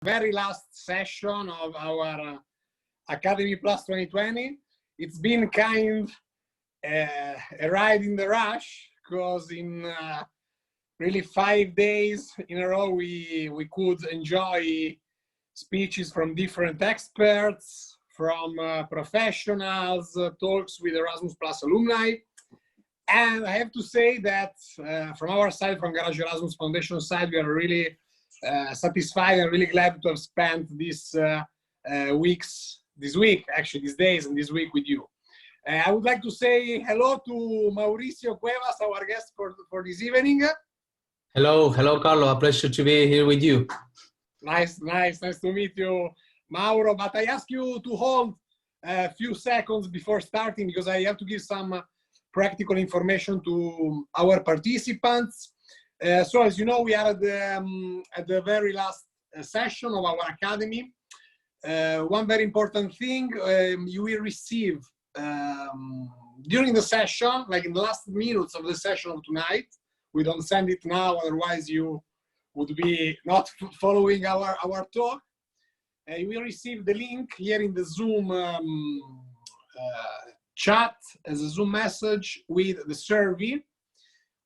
Very last session of our Academy Plus 2020. It's been kind a ride in the rush, because in really 5 days in a row we could enjoy speeches from different experts, from professionals, talks with Erasmus Plus alumni. And I have to say that from our side, from garagErasmus Foundation side, we are really satisfied and really glad to have spent these these days and this week with you. I would like to say hello to Mauricio Cuevas, our guest for this evening. Hello, Carlo. A pleasure to be here with you. Nice to meet you, Mauro. But I ask you to hold a few seconds before starting, because I have to give some practical information to our participants. So as you know, we are at the very last session of our academy. One very important thing, you will receive during the session, like in the last minutes of the session of tonight. We don't send it now, otherwise you would be not following our talk. You will receive the link here in the Zoom chat as a Zoom message with the survey.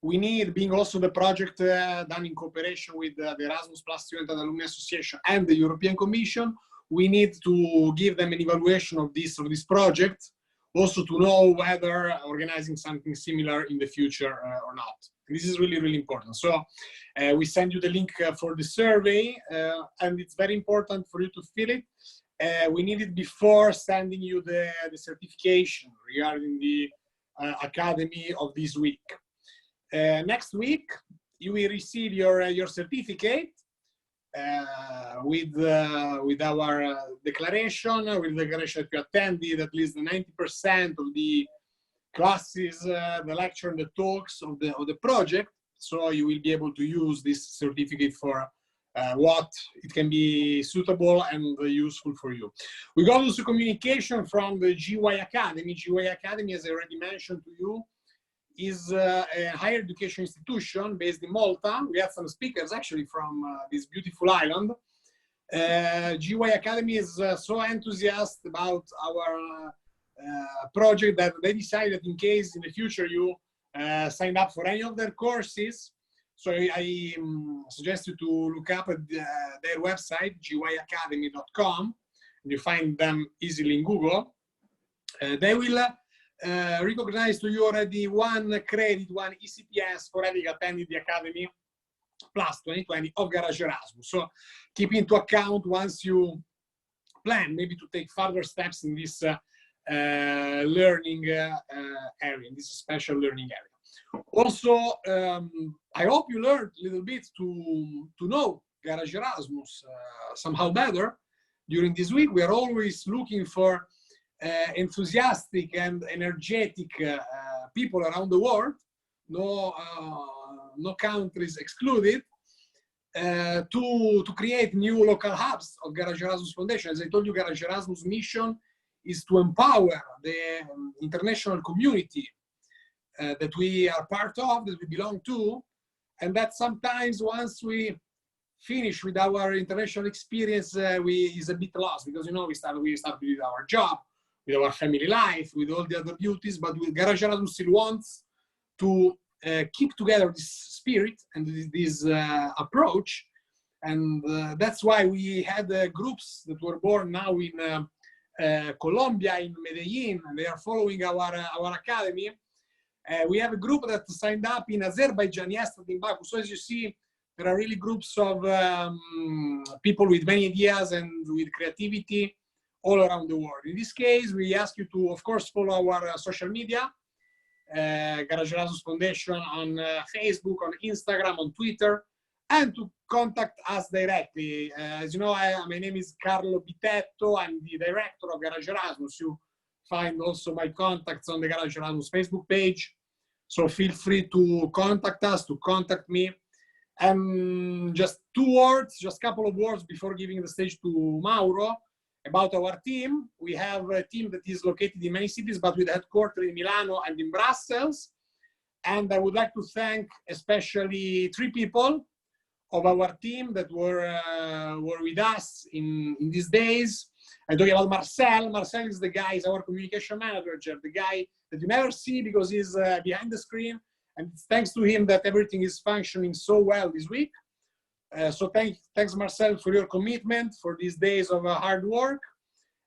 We need, being also the project done in cooperation with the Erasmus Plus Untitled Alumni Association and the European Commission, we need to give them an evaluation of this project, also to know whether organizing something similar in the future or not. This is really, really important. So we send you the link for the survey, and it's very important for you to fill it. We need it before sending you the certification regarding the academy of this week. Next week, you will receive your certificate with our declaration, with the declaration that you attended at least 90% of the classes, the lecture and the talks of the project. So you will be able to use this certificate for what it can be suitable and useful for you. We got also communication from the GY Academy. GY Academy, as I already mentioned to you, is a higher education institution based in Malta. We had some speakers actually from this beautiful island. GY Academy is so enthusiastic about our project that they decided, in case in the future you sign up for any of their courses, so I suggest you to look up at their website, gyacademy.com, and you find them easily in Google. They will recognize to you already one credit, one ECTS for having attended the Academy Plus 2020 of garagErasmus. So keep into account once you plan maybe to take further steps in this learning area, in this special learning area. Also, I hope you learned a little bit to know garagErasmus somehow better during this week. We are always looking for enthusiastic and energetic people around the world, no countries excluded, to create new local hubs of garagErasmus Foundation. As I told you, garagErasmus mission is to empower the international community that we are part of, that we belong to, and that sometimes once we finish with our international experience, is a bit lost, because we start with our job, with our family life, with all the other duties, but with garagErasmus still wants to keep together this spirit and this approach, and that's why we had groups that were born now in Colombia, in Medellin, and they are following our academy. We have a group that signed up in Azerbaijan yesterday in Baku. So as you see, there are really groups of people with many ideas and with creativity all around the world. In this case, we ask you to, of course, follow our social media, garagErasmus Foundation on Facebook, on Instagram, on Twitter, and to contact us directly. As you know, my name is Carlo Bitetto. I'm the director of garagErasmus. You find also my contacts on the garagErasmus Facebook page. So feel free to contact us, to contact me. And just a couple of words before giving the stage to Mauro about our team. We have a team that is located in many cities, but with headquarters in Milano and in Brussels. And I would like to thank especially 3 people of our team that were with us in these days. I'm talking about Marcel. Marcel is the guy, is our communication manager, the guy that you never see because he's behind the screen. And it's thanks to him that everything is functioning so well this week. So thanks, Marcel, for your commitment for these days of hard work.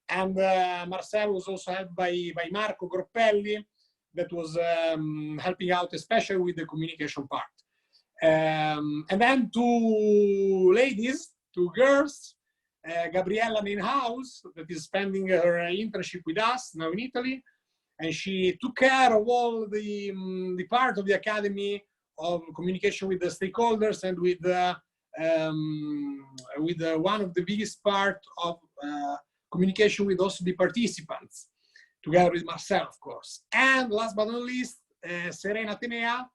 And Marcel was also helped by Marco Groppelli, that was helping out, especially with the communication part. And then two ladies, two girls, Gabriella Mainhouse, that is spending her internship with us now in Italy, and she took care of all the part of the academy of communication with the stakeholders and with one of the biggest part of communication with also the participants, together with Marcel, of course. And last but not least, Serena Tenea,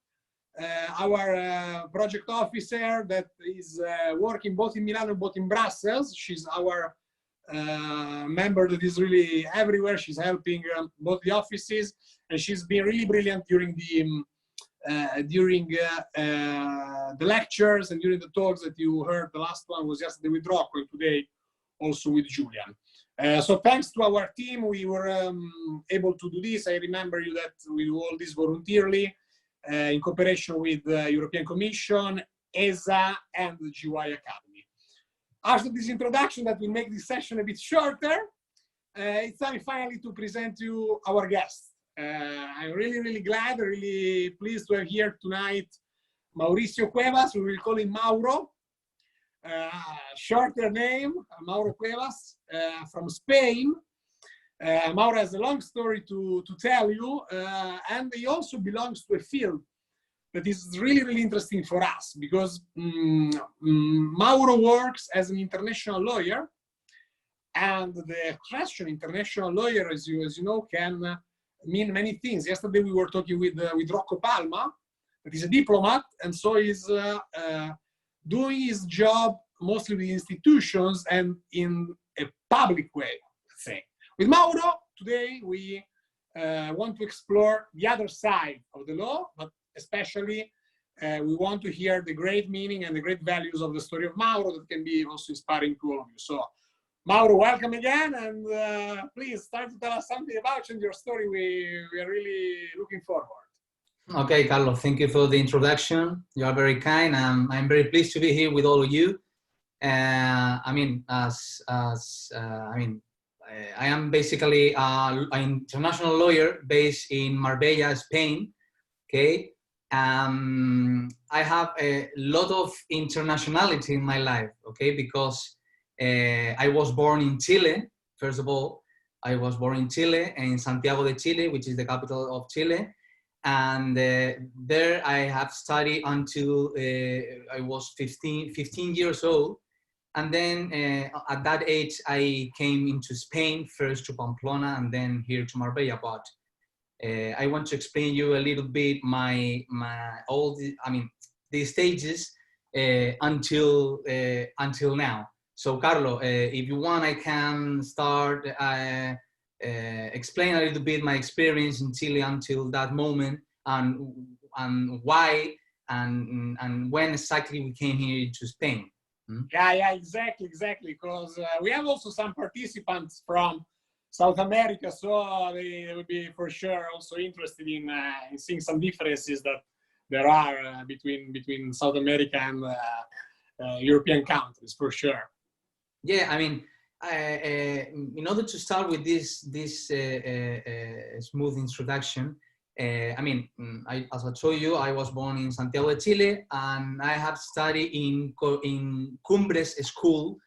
our project officer that is working both in Milan and both in Brussels. She's our member that is really everywhere. She's helping both the offices, and she's been really brilliant during the lectures and during the talks that you heard. The last one was yesterday with Rocco, and today also with Julian. So thanks to our team, we were able to do this. I remember you that we do all this voluntarily in cooperation with the European Commission, ESAA, and the GY Academy. After this introduction that will make this session a bit shorter, it's time finally to present you our guest. I'm really glad, really pleased to have here tonight Mauricio Cuevas. We will call him Mauro. Shorter name, Mauro Cuevas, from Spain. Mauro has a long story to tell you, and he also belongs to a field that is really interesting for us, because Mauro works as an international lawyer, and the expression international lawyer, as you know, can mean many things. Yesterday we were talking with Rocco Palma, that is a diplomat, and so he's doing his job mostly with institutions and in a public way, let's say. With Mauro, today we want to explore the other side of the law, but especially we want to hear the great meaning and the great values of the story of Mauro that can be also inspiring to all of you. So, Mauro, welcome again, and please start to tell us something about you and your story. We are really looking forward. Okay, Carlo, thank you for the introduction. You are very kind. I'm very pleased to be here with all of you. I am basically an international lawyer based in Marbella, Spain. Okay, I have a lot of internationality in my life. Okay, because I was born in Chile. First of all, I was born in Chile, in Santiago de Chile, which is the capital of Chile. And there I have studied until I was 15 years old. And then at that age, I came into Spain, first to Pamplona and then here to Marbella. But I want to explain you a little bit the stages until now. So Carlo, if you want, I can start explain a little bit my experience in Chile until that moment, and why and when exactly we came here to Spain. Yeah, exactly. Because we have also some participants from South America, so they will be for sure also interested in seeing some differences that there are between South America and European countries, for sure. Yeah, I mean, in order to start with this smooth introduction, as I told you, I was born in Santiago de Chile, and I have studied in Cumbres School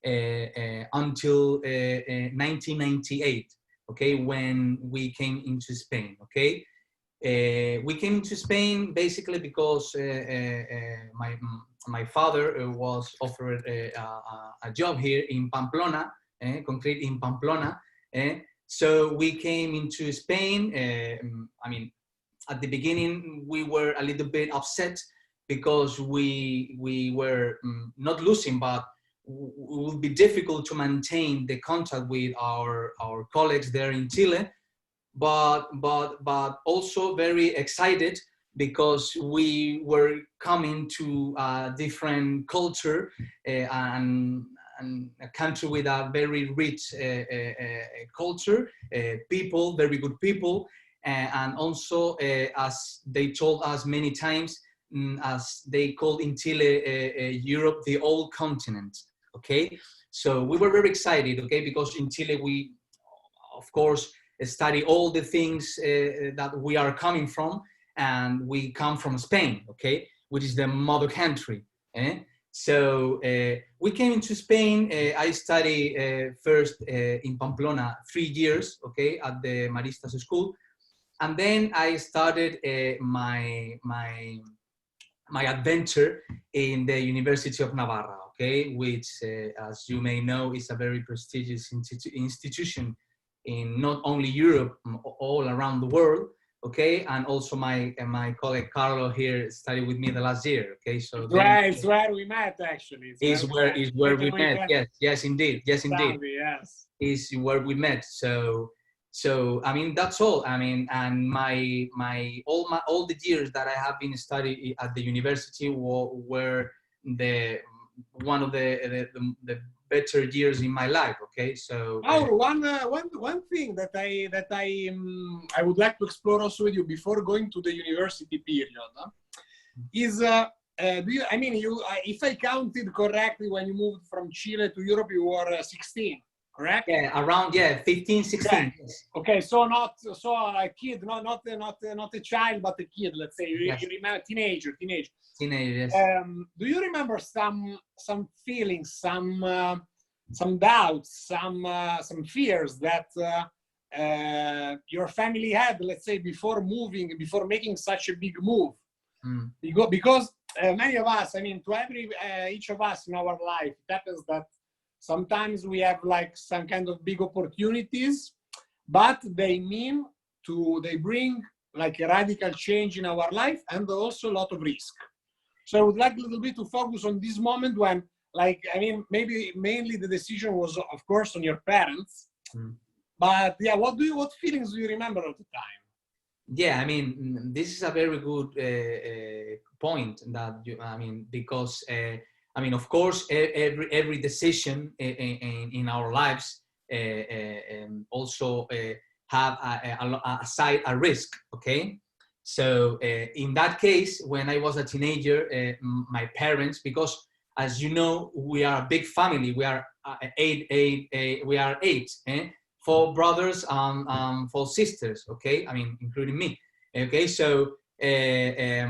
until 1998. Okay, when we came into Spain. Okay, we came to Spain basically because my father was offered a job here in Pamplona, concrete in Pamplona. So we came into Spain. At the beginning, we were a little bit upset because we were not losing, but it would be difficult to maintain the contact with our colleagues there in Chile. But also very excited because we were coming to a different culture and a country with a very rich culture, people, very good people, and also, as they told us many times, as they called in Chile, Europe, the old continent, okay? So we were very excited, okay, because in Chile we, of course, study all the things that we are coming from, and we come from Spain, okay, which is the mother country. So we came into Spain. I studied first in Pamplona 3 years, okay, at the Maristas School, and then I started my adventure in the University of Navarra, okay, which, as you may know, is a very prestigious institution in not only Europe, all around the world, okay, and also my colleague Carlo here studied with me the last year, okay. So it's where we met, actually. Is where we met. Yes, indeed. Yes, indeed. Yes, is where we met. So I mean, that's all. I mean, and all the years that I have been studying at the university were one of the better years in my life. Okay, so one thing that I would like to explore also with you before going to the university period is I mean, if I counted correctly, when you moved from Chile to Europe, you were 16, correct? Yeah, around 15, 16. Okay, okay, so a kid, not a child, but a kid. Let's say Yes. you remember teenager. Teenagers. Do you remember some feelings, some doubts, some fears that your family had, let's say, before making such a big move? Because many of us, I mean, to each of us in our life, it happens that sometimes we have like some kind of big opportunities, but they bring like a radical change in our life and also a lot of risk. So I would like a little bit to focus on this moment when, like, I mean, maybe mainly the decision was, of course, on your parents, but yeah, what feelings do you remember at the time? Yeah, I mean, this is a very good point that I mean, because I mean, of course, every decision in our lives also have a risk. Okay, so in that case, when I was a teenager, my parents, because as you know, we are a big family. We are eight. 4 brothers and 4 sisters, okay? I mean, including me, okay? So it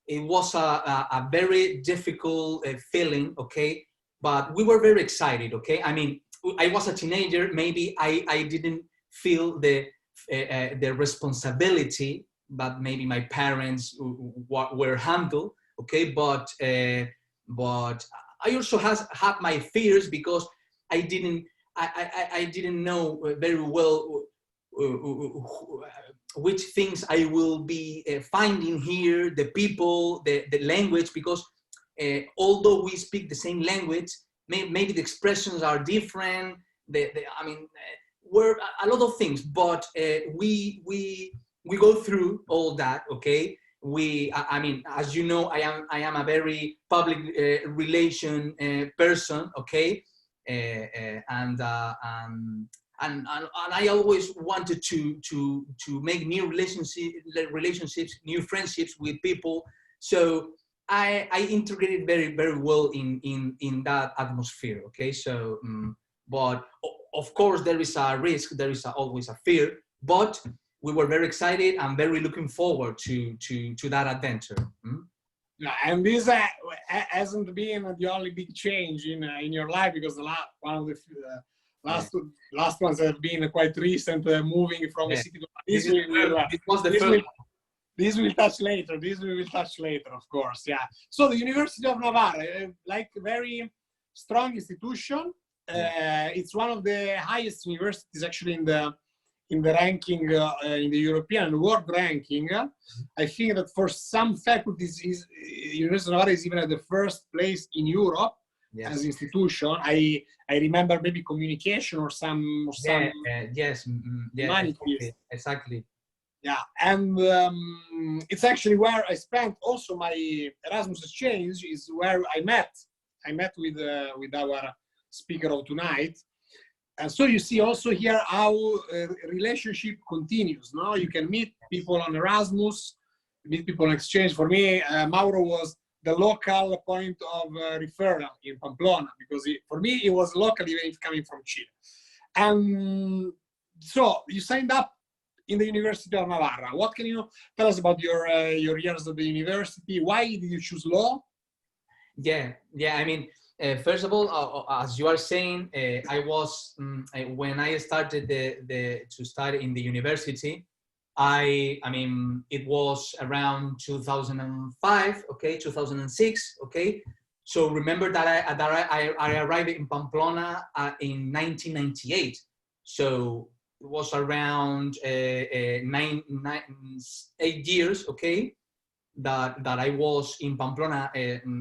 was a very difficult feeling, okay? But we were very excited, okay? I mean, I was a teenager. Maybe I didn't feel the responsibility that maybe my parents were handled, okay? But I also had my fears because I didn't know very well which things I will be finding here, the people, the language, because although we speak the same language, maybe the expressions are different. I mean, we're a lot of things, but we go through all that, okay? I mean, as you know, I am a very public relation person, okay? And I always wanted to make new relationships, new friendships with people. So I integrated very, very well in that atmosphere. Okay, so but of course there is a risk, there is always a fear, but we were very excited and very looking forward to that adventure. And this hasn't been the only big change in your life, because one of the last ones have been quite recent, moving from a city to this will touch later. This we will touch later, of course. Yeah. So the University of Navarra, like very strong institution. It's one of the highest universities actually in the ranking, in the European and world ranking. I think that for some faculties, University of Navarra is even at the first place in Europe as institution. I remember maybe communication or some yes, humanities. exactly. Yeah, and it's actually where I spent also my Erasmus exchange. Is where I met with our speaker of tonight. And so you see also here how relationship continues. Now you can meet people on Erasmus, meet people on exchange. For me, Mauro was the local point of referral in Pamplona, because for me it was local, even if coming from Chile. And so you signed up in the University of Navarra. What can you tell us about your years at the university? Why did you choose law? Yeah. I mean, first of all, as you are saying, I was when I started to study in the university. I mean, it was around 2005, okay, 2006, okay. So remember that I arrived in Pamplona in 1998. So it was around 8 years, okay, that I was in Pamplona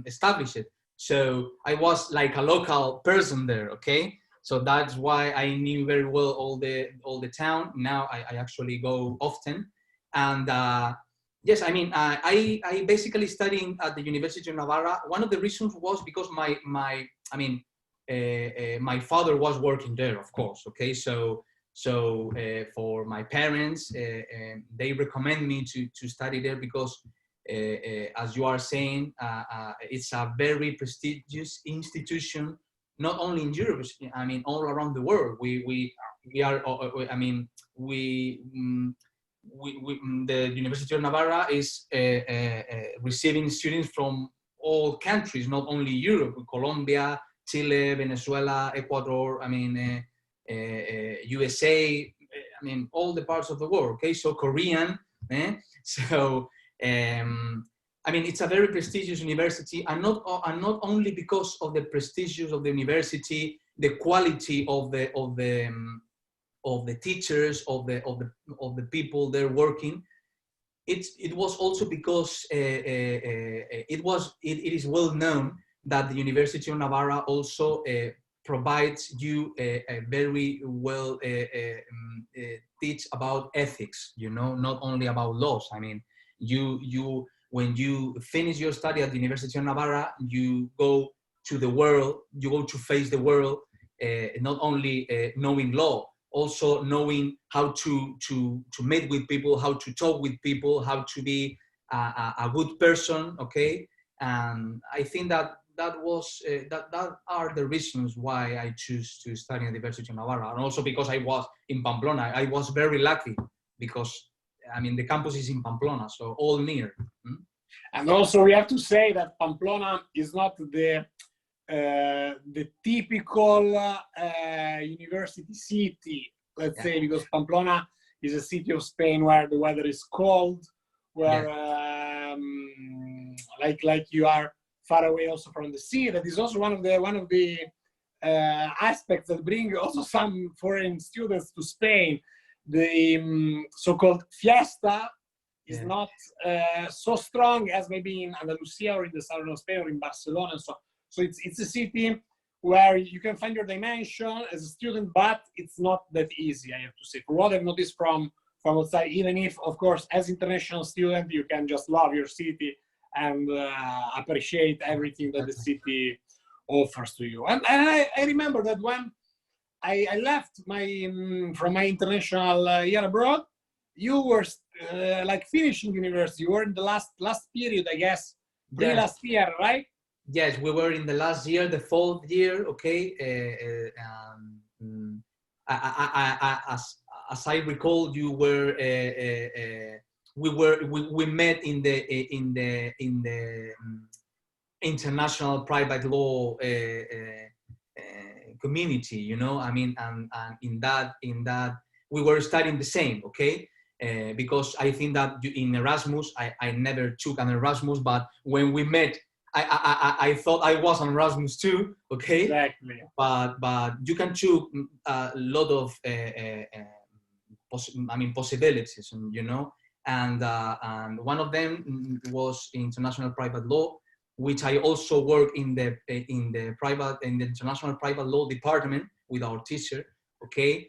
established. So I was like a local person there, okay. So that's why I knew very well all the town. Now I actually go often, and yes, I mean I basically studied at the University of Navarra. One of the reasons was because my father was working there, of course. Okay, so for my parents, they recommend me to study there because. As you are saying, it's a very prestigious institution, not only in Europe, I mean, all around the world. We are, I mean, the University of Navarra is receiving students from all countries, not only Europe, Colombia, Chile, Venezuela, Ecuador, I mean, USA, I mean, all the parts of the world, okay? So Korean, so, I mean, it's a very prestigious university, and not only because of the prestige of the university, the quality of the teachers, of the people there working. It was also because it is well known that the University of Navarra also provides you a very well teach about ethics. You know, not only about laws. I mean, you when you finish your study at the University of Navarra, you go to the world, you go to face the world, not only knowing law, also knowing how to meet with people, how to talk with people, how to be a good person, okay? And I think that are the reasons why I choose to study at the University of Navarra, and also because I was in Pamplona. I was very lucky because, I mean, the campus is in Pamplona, so all near. And also we have to say that Pamplona is not the typical university city, let's say, because Pamplona is a city of Spain where the weather is cold, where like you are far away also from the sea. That is also one of the aspects that bring also some foreign students to Spain. The so-called fiesta is not so strong as maybe in Andalusia or in the southern of Spain or in Barcelona. So it's a city where you can find your dimension as a student, but it's not that easy, I have to say. For what I've noticed from outside, even if, of course, as international student, you can just love your city and appreciate everything that the city offers to you. And I remember that when I left from my international year abroad, you were like finishing university. You were in the last period, I guess, last year, right? Yes, we were in the last year, the fourth year. Okay, as I recall, you were we met in the international private law community. You know, I mean, and in that we were studying the same. Okay. Because I think that in Erasmus, I never took an Erasmus, but when we met, I thought I was on Erasmus too, okay? Exactly. But you can choose a lot of possibilities, you know. And one of them was international private law, which I also work in the international private law department with our teacher, okay?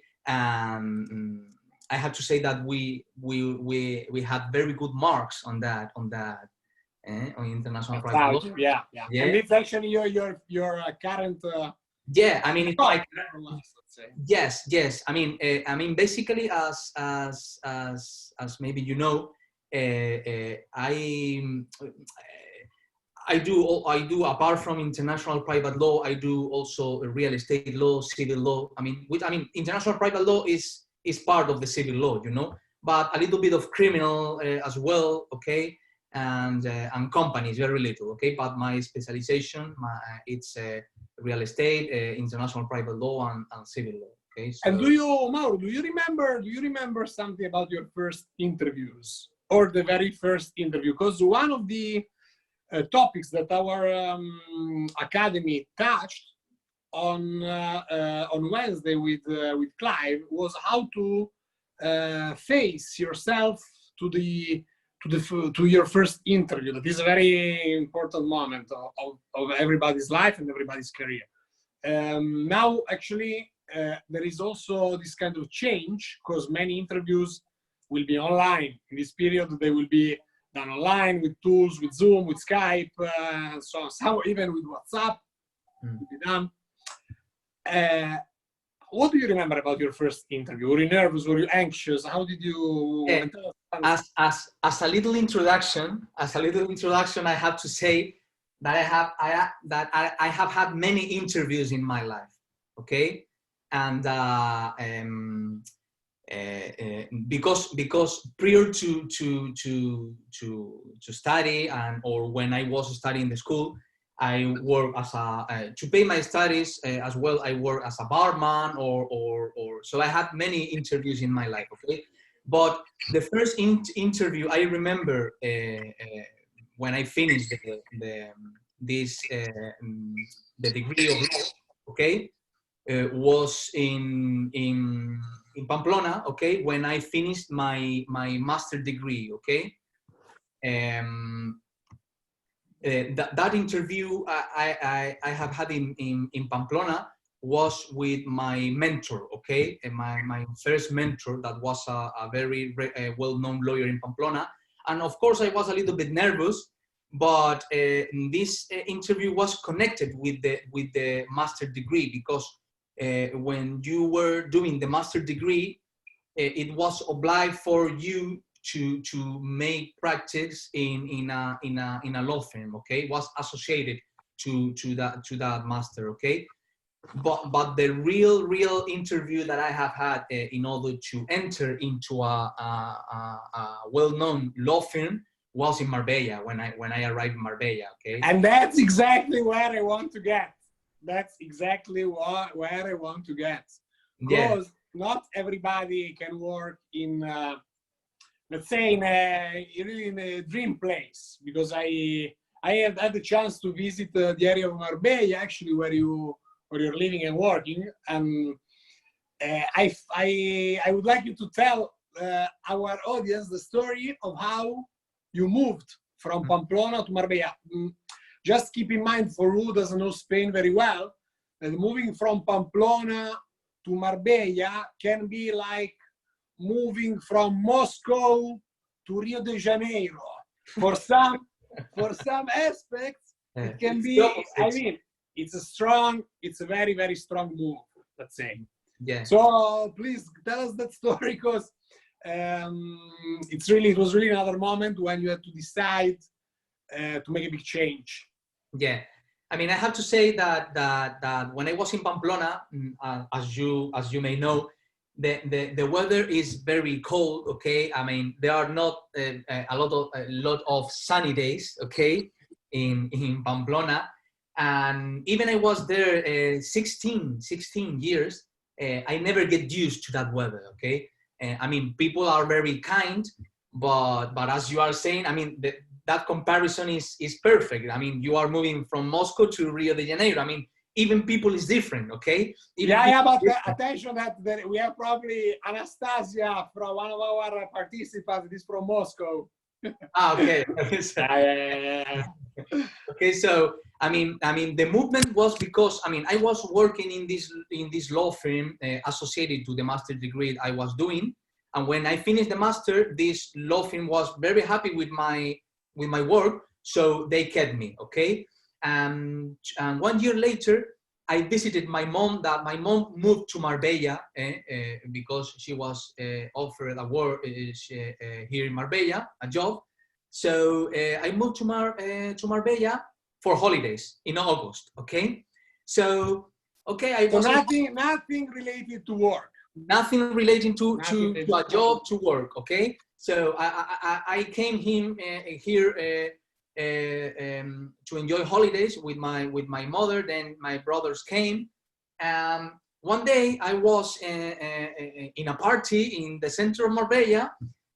I have to say that we had very good marks on on international private law. Yeah. And it's actually your current. Yeah, I mean, it's like, let's say. yes. I mean, basically, as maybe you know, I do apart from international private law, I do also real estate law, civil law. I mean, international private law is part of the civil law, you know, but a little bit of criminal as well, okay, and companies, very little, okay. But my specialization, it's real estate, international private law, and civil law. Okay. So, and Mauro, do you remember something about your first interviews or the very first interview? Because one of the topics that our academy touched on Wednesday with Clive was how to face yourself to your first interview. That is a very important moment of everybody's life and everybody's career. Now, actually, there is also this kind of change because many interviews will be online. In this period, they will be done online with tools, with Zoom, with Skype, and so on. Some even with WhatsApp will be done. What do you remember about your first interview? Were you nervous? Were you anxious? How did you? As a little introduction, I have to say that I have had many interviews in my life. Okay, and because prior to study or when I was studying the school, I work as to pay my studies as well. I work as a barman or so I had many interviews in my life. Okay, but the first interview I remember when I finished the degree of law. Okay, was in Pamplona. Okay, when I finished my master degree. Okay. That interview I have had in Pamplona was with my mentor, okay, and my first mentor that was a very well-known lawyer in Pamplona, and of course I was a little bit nervous, but this interview was connected with the master degree because when you were doing the master degree, it was obliged for you to make practice in a law firm. Okay, was associated to that master. Okay, but the real interview that I have had in order to enter into a well-known law firm was in Marbella when I arrived in Marbella. Okay, and that's exactly where I want to get. That's exactly where I want to get. Because not everybody can work in. Let's say in a dream place, because I have had the chance to visit the area of Marbella, actually, where you're living and working, and I would like you to tell our audience the story of how you moved from Pamplona to Marbella. Just keep in mind, for who doesn't know Spain very well, that moving from Pamplona to Marbella can be like moving from Moscow to Rio de Janeiro. For some aspects, it can be, I mean, it's a very, very strong move, let's say. Yeah. So please tell us that story, because it was really another moment when you had to decide to make a big change. Yeah. I mean, I have to say that when I was in Pamplona, as you may know, the weather is very cold. Okay, I mean there are not a lot of sunny days. Okay, in Pamplona, and even I was there 16 years. I never get used to that weather. Okay, I mean people are very kind, but as you are saying, I mean that comparison is perfect. I mean you are moving from Moscow to Rio de Janeiro. I mean even people is different, okay? But attention that we have probably Anastasia from one of our participants. Is from Moscow. Okay. Okay, so I mean the movement was because I was working in this law firm associated to the master degree I was doing, And when I finished the master, this law firm was very happy with my work, so they kept me, okay? And 1 year later, I visited my mom. That my mom moved to Marbella because she was offered a work here in Marbella, a job. So I moved to Marbella for holidays in August. Okay, so okay, I was nothing related to work. Nothing relating to a job, to work. Okay, so I came here to enjoy holidays with my mother. Then my brothers came. One day I was in a party in the center of Marbella,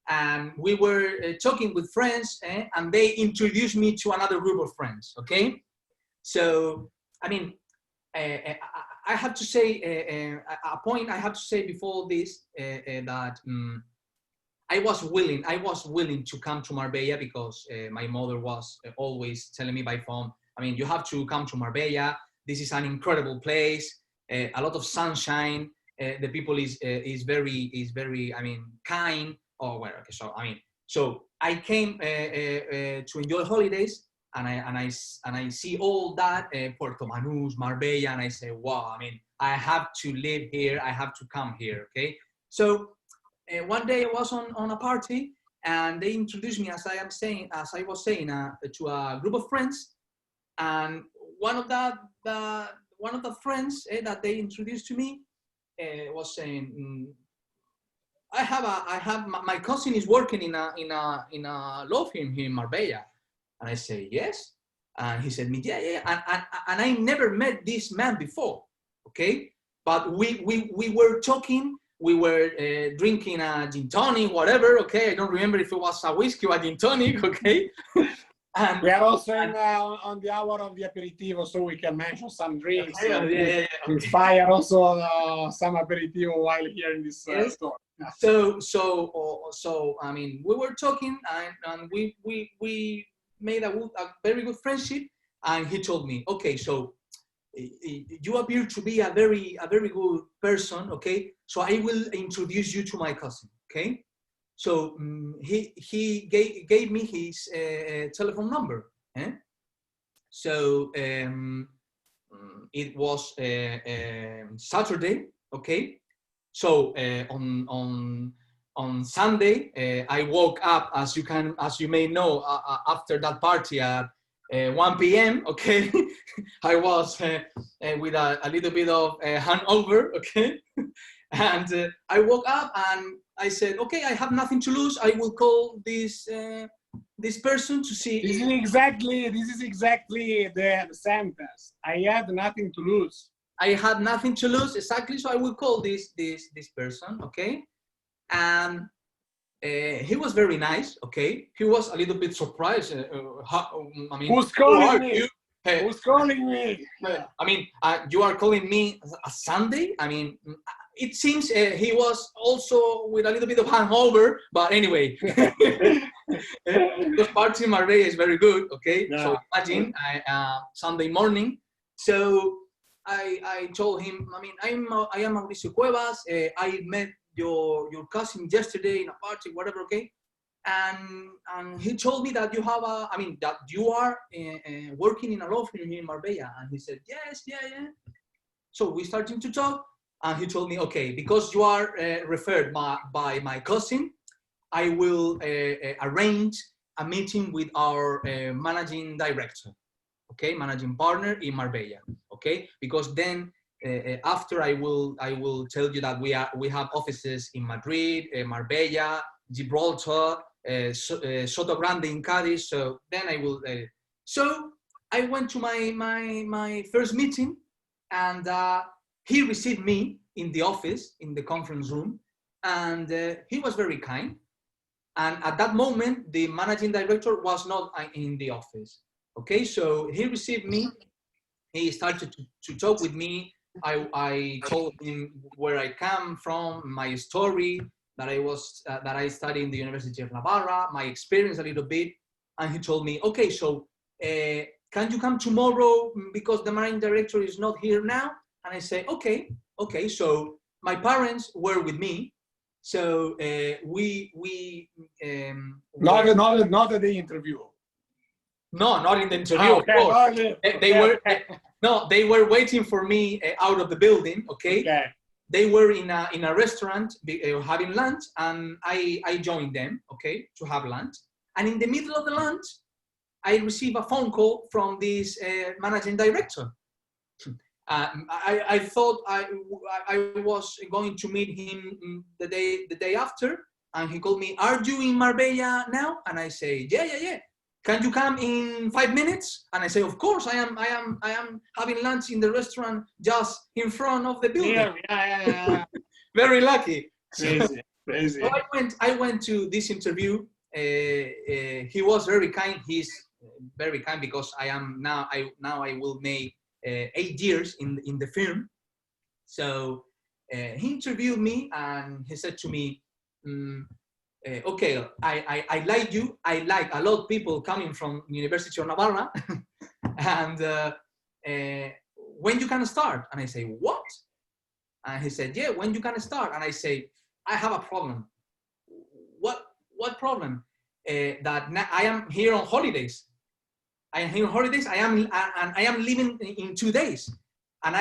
and we were talking with friends, and they introduced me to another group of friends. Okay, so I mean, I have to say a point. I have to say before this that I was willing to come to Marbella because my mother was always telling me by phone, I mean, you have to come to Marbella. This is an incredible place, a lot of sunshine. The people is very, I mean, kind. Oh, well, okay. So I came to enjoy holidays, and I see all that Puerto Banús, Marbella, and I say, wow. I mean, I have to live here. I have to come here. Okay, so. One day I was on a party, and they introduced me, as I was saying, to a group of friends. And one of the friends that they introduced to me was saying, my cousin is working in a law firm here in Marbella. And I say, yes. And he said, yeah. And I never met this man before. Okay, but we were talking. We were drinking a gin tonic, whatever. Okay, I don't remember if it was a whiskey or a gin tonic. Okay, and we are also on the hour of the aperitivo, so we can mention some drinks. Yeah. Inspire also some aperitivo while here in this store. So I mean, we were talking, and we made a very good friendship. And he told me, okay, so you appear to be a very good person, okay? So I will introduce you to my cousin, okay? So he gave me his telephone number. So it was Saturday, okay? So on Sunday, I woke up, as you may know, after that party at 1 p.m. Okay, I was with a little bit of hangover. Okay, and I woke up and I said, okay, I have nothing to lose. I will call this person to see. This is exactly the sentence. I had nothing to lose. I had nothing to lose, exactly. So I will call this person. Okay, and he was very nice. Okay, he was a little bit surprised. I mean, who's calling me? Who's calling me? I mean, you are calling me a Sunday? I mean, it seems he was also with a little bit of hangover. But anyway, because party in Marbella is very good. Okay, yeah. So imagine Sunday morning. So I told him, I mean, I am Mauricio Cuevas. I met your cousin yesterday in a party, whatever, okay? And he told me that you have that you are working in a law firm here in Marbella. And he said, yes, yeah. So we started to talk, and he told me, okay, because you are referred by my cousin, I will arrange a meeting with our managing director, okay, managing partner in Marbella, okay? Because then after I will tell you that we have offices in Madrid, Marbella, Gibraltar, Soto Grande in Cádiz. So then I will. So I went to my first meeting, and he received me in the office, in the conference room, and he was very kind. And at that moment, the managing director was not in the office. Okay, so he received me. He started to talk with me. I told him where I come from, my story, that I studied in the University of Navarra, my experience a little bit, and he told me, okay, so can you come tomorrow because the managing director is not here now? And I say, okay. So my parents were with me, So not at the interview. No, not in the interview. Of course. They were waiting for me out of the building. Okay. They were in a restaurant having lunch, and I joined them. Okay, to have lunch. And in the middle of the lunch, I received a phone call from this managing director. I thought I was going to meet him the day after, and he called me, "Are you in Marbella now?" And I say, yeah. "Can you come in 5 minutes?" And I say, "Of course, I am having lunch in the restaurant just in front of the building." Yeah. Very lucky. Crazy. So I went to this interview. He was very kind. He's very kind because I will make 8 years in the firm. So he interviewed me, and he said to me, "Okay, I like you. I like a lot of people coming from University of Navarra, and when you can start?" And I say, "What?" And he said, "Yeah, when you can start?" And I say, "I have a problem." What problem? That I am here on holidays. I am here on holidays. I am leaving in 2 days, and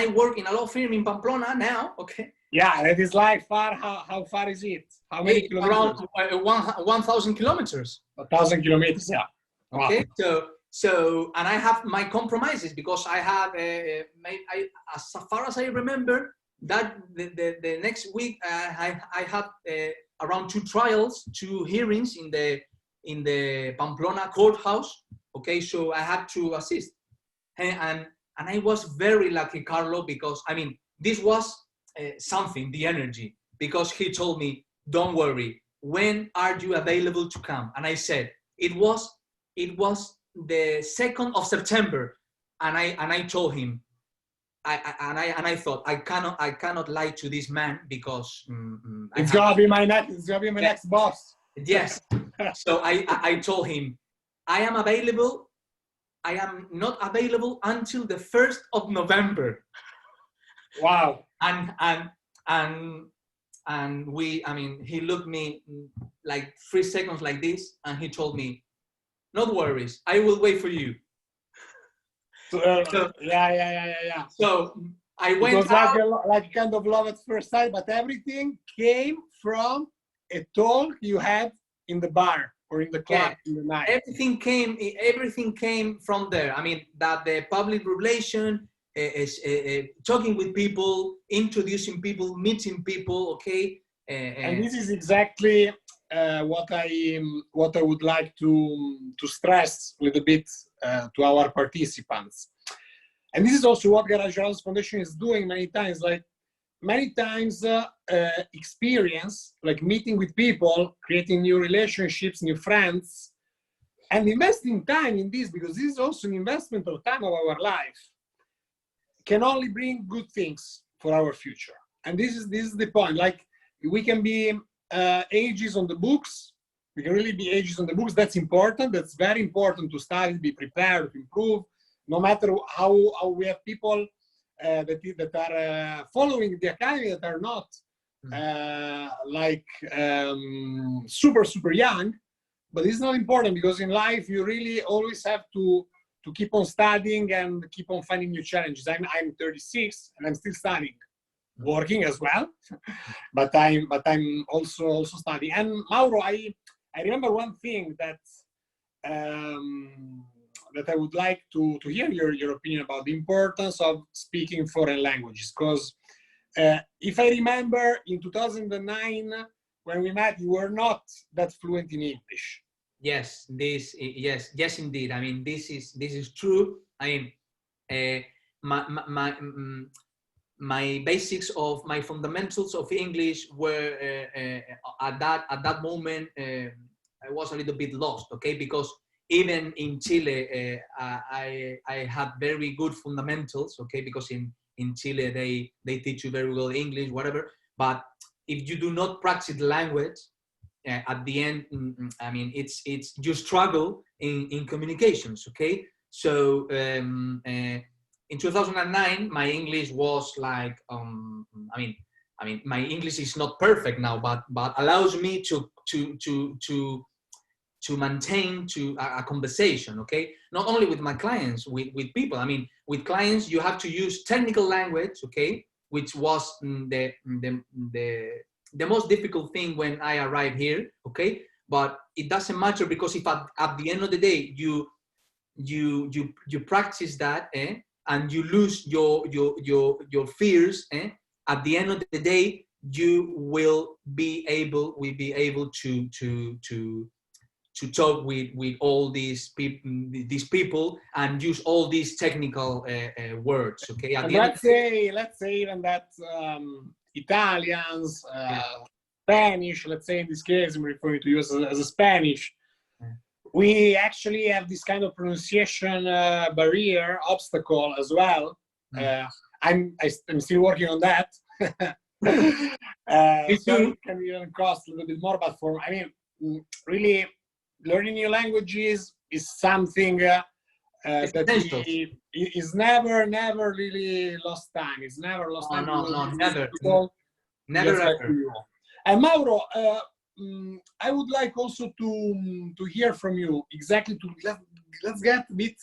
I work in a law firm in Pamplona now. Okay. Yeah, that is like far. How far is it? How many kilometers? Around 1,000 kilometers. 1,000 kilometers. Yeah. Okay. Wow. So, and I have my compromises because I have, as far as I remember, that the next week I have around 2 trials, 2 hearings in the Pamplona courthouse. Okay, so I had to assist, and I was very lucky, Carlo, because I mean this was something, the energy, because he told me, "Don't worry, when are you available to come?" And I said it was the 2nd of September, and I told him, I thought I cannot lie to this man because it's gonna be my next boss. Yes. So I told him, I am available. I am not available until the 1st of November. Wow. And he looked me like 3 seconds like this, and he told me, "No worries, I will wait for you." Yeah. So I went it was out. like kind of love at first sight, but everything came from a talk you had in the bar or in the club in the night. Everything came from there. I mean, that the public relation is talking with people, introducing people, meeting people. Okay. And this is exactly what I would like to stress a little bit to our participants. And this is also what garagErasmus Foundation is doing many times. Like many times, experience, like meeting with people, creating new relationships, new friends, and investing time in this, because this is also an investment of time of our life, can only bring good things for our future. And this is the point. Like we can be ages on the books. We can really be ages on the books. That's important. That's very important to study, be prepared, to improve. No matter how we have people that are following the academy that are not super young, but it's not important, because in life you really always have to keep on studying and keep on finding new challenges. I'm 36 and I'm still studying, working as well, but I'm also studying. And Mauro, I remember one thing that I would like to hear your opinion about the importance of speaking foreign languages. Because if I remember, in 2009, when we met, you were not that fluent in English. Yes, yes, indeed. I mean, this is true. I mean, my basics of my fundamentals of English were at that moment I was a little bit lost. Okay, because even in Chile, I had very good fundamentals, okay, because in Chile they teach you very well English, whatever. But if you do not practice the language, at the end, I mean, it's you struggle in communications, okay. So in 2009, my English was like, I mean, I mean, my English is not perfect now, but allows me to maintain a conversation, okay? Not only with my clients, with people. I mean, with clients, you have to use technical language, okay? Which was the most difficult thing when I arrived here, okay? But it doesn't matter, because if at the end of the day, you practice that, and you lose your fears, at the end of the day, you will be able to talk with all these people and use all these technical words. Okay. And let's say even that Italians, Spanish, let's say in this case, I'm referring to you as a Spanish. We actually have this kind of pronunciation barrier, obstacle as well. I'm still working on that. So it can even cost a little bit more, but I mean, really, learning new languages is something that is never really lost time. It's never lost time. No, never ever. And Mauro, I would like also to hear from you exactly. Let's get a bit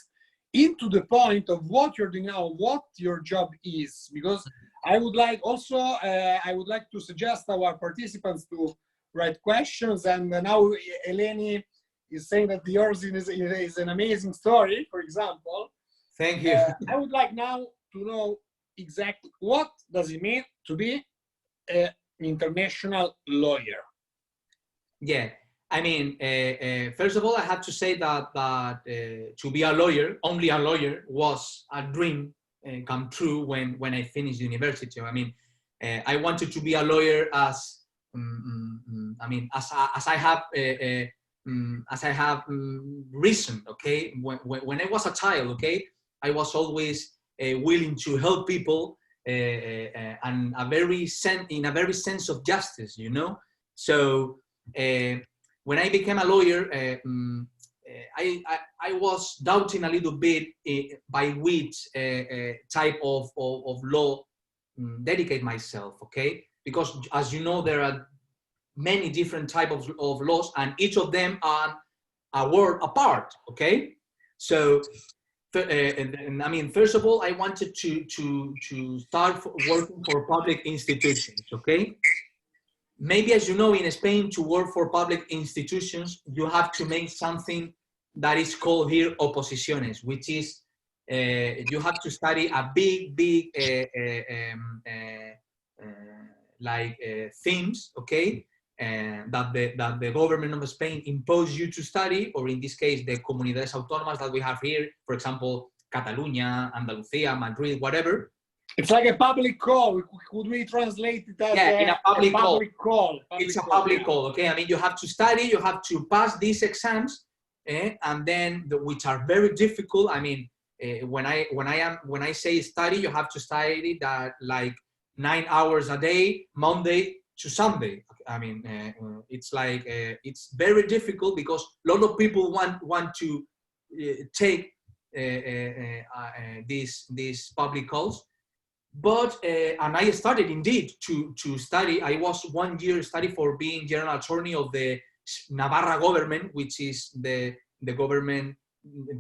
into the point of what you're doing now, what your job is, because I would like to suggest our participants to write questions. And now Eleni is saying that yours is an amazing story, for example. Thank you. I would like now to know exactly what does it mean to be an international lawyer. Yeah, I mean, first of all, I have to say that to be a lawyer, only a lawyer, was a dream come true when I finished university. I mean, I wanted to be a lawyer as I have reason. Okay, when I was a child, okay, I was always willing to help people and in a very sense of justice, you know. So when I became a lawyer, I was doubting a little bit by which type of law dedicate myself, okay? Because as you know, there are many different types of laws, and each of them are a world apart, okay? So, I mean, first of all, I wanted to start working for public institutions, okay? Maybe, as you know, in Spain, to work for public institutions, you have to make something that is called here oposiciones, which is you have to study a big themes, okay, that the government of Spain imposed you to study, or in this case, the comunidades autónomas that we have here, for example, Catalunya, Andalucía, Madrid, whatever. It's like a public call. Could we translate it as in a public call? It's a public call, okay? I mean, you have to study, you have to pass these exams, and then which are very difficult. I mean, when I say study, you have to study that like 9 hours a day, Monday to Sunday. I mean, it's like it's very difficult because a lot of people want to take these public calls. But and I started indeed to study. I was 1 year study for being general attorney of the Navarra government, which is the government.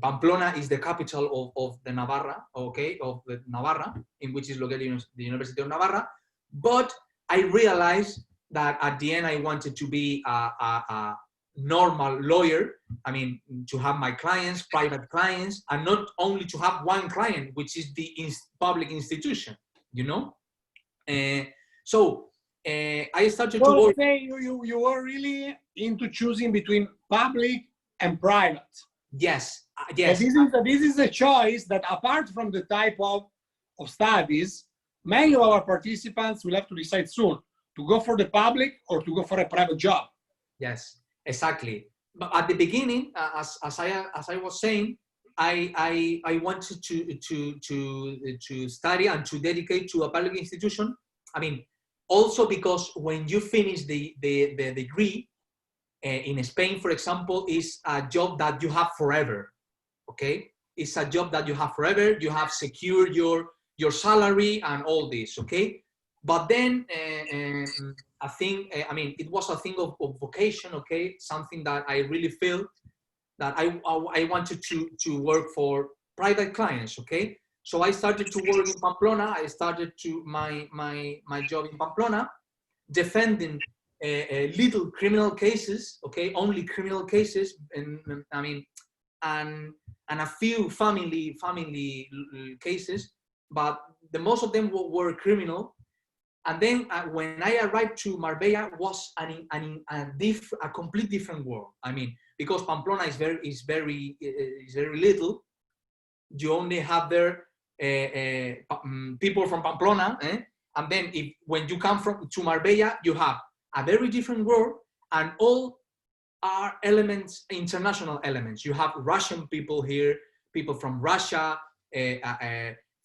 Pamplona is the capital of the Navarra, okay, of the Navarra, in which is located the University of Navarra. But I realized that at the end I wanted to be a normal lawyer. I mean, to have my clients, private clients, and not only to have one client, which is the public institution, you know. So I started to work. Say you were really into choosing between public and private. Yes, yes. This is a choice that, apart from the type of studies, many of our participants will have to decide soon to go for the public or to go for a private job. Yes, exactly. But at the beginning, as I was saying, I wanted to study and to dedicate to a public institution. I mean, also because when you finish the degree in Spain, for example, is a job that you have forever. Okay, it's a job that you have forever. You have secured your salary and all this. Okay, But then I think, I mean, it was a thing of vocation, okay? Something that I really felt that I wanted to work for private clients, okay? So I started to work in Pamplona. I started to my job in Pamplona, defending little criminal cases, okay, only criminal cases, and I mean, and a few family cases, but the most of them were criminal. And then when I arrived to Marbella, was a complete different world. I mean, because Pamplona is very little. You only have there people from Pamplona, and then when you come to Marbella, you have a very different world, and all are elements, international elements. You have Russian people here, people from Russia,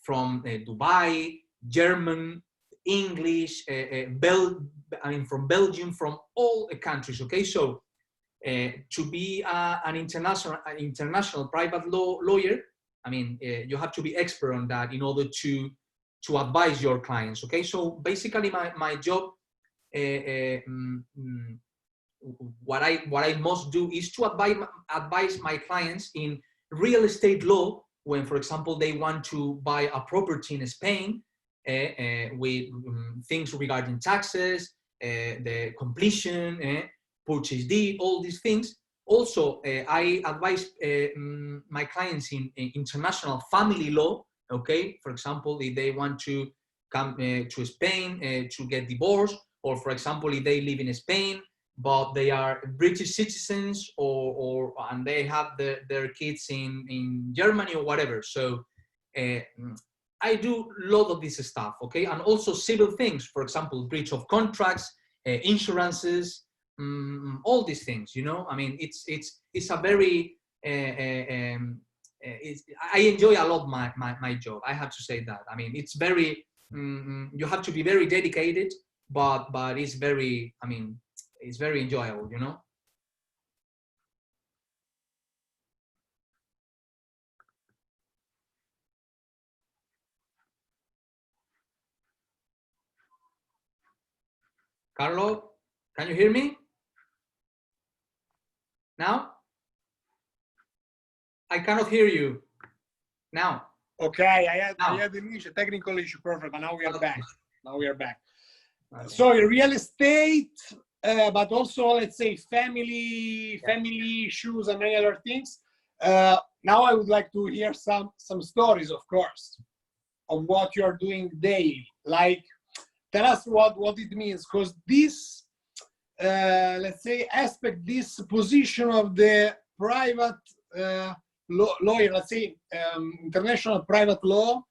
from Dubai, German, English, from Belgium, from all the countries. Okay, so to be an international private lawyer, I mean, you have to be expert on that in order to advise your clients. Okay, so basically, my job, what I must do is to advise my clients in real estate law when, for example, they want to buy a property in Spain, with things regarding taxes, the completion, purchase deed, all these things. Also, I advise my clients in international family law. Okay, for example, if they want to come to Spain to get divorced, or for example, if they live in Spain but they are British citizens, and they have their kids in Germany or whatever. So I do a lot of this stuff, okay? And also civil things, for example, breach of contracts, insurances, all these things, you know? I mean, it's a very, I enjoy a lot my job, I have to say that. I mean, it's very, you have to be very dedicated, but it's very, I mean, it's very enjoyable, you know? Carlo, can you hear me? Now? I cannot hear you. Now. Okay, I had an issue, technical issue, perfect, but now we are back. Now we are back. Okay. So real estate, but also, let's say, family issues and many other things. Now I would like to hear some stories, of course, of what you are doing daily. Like, tell us what it means, because this, let's say, aspect, this position of the private lawyer, let's say, international private law,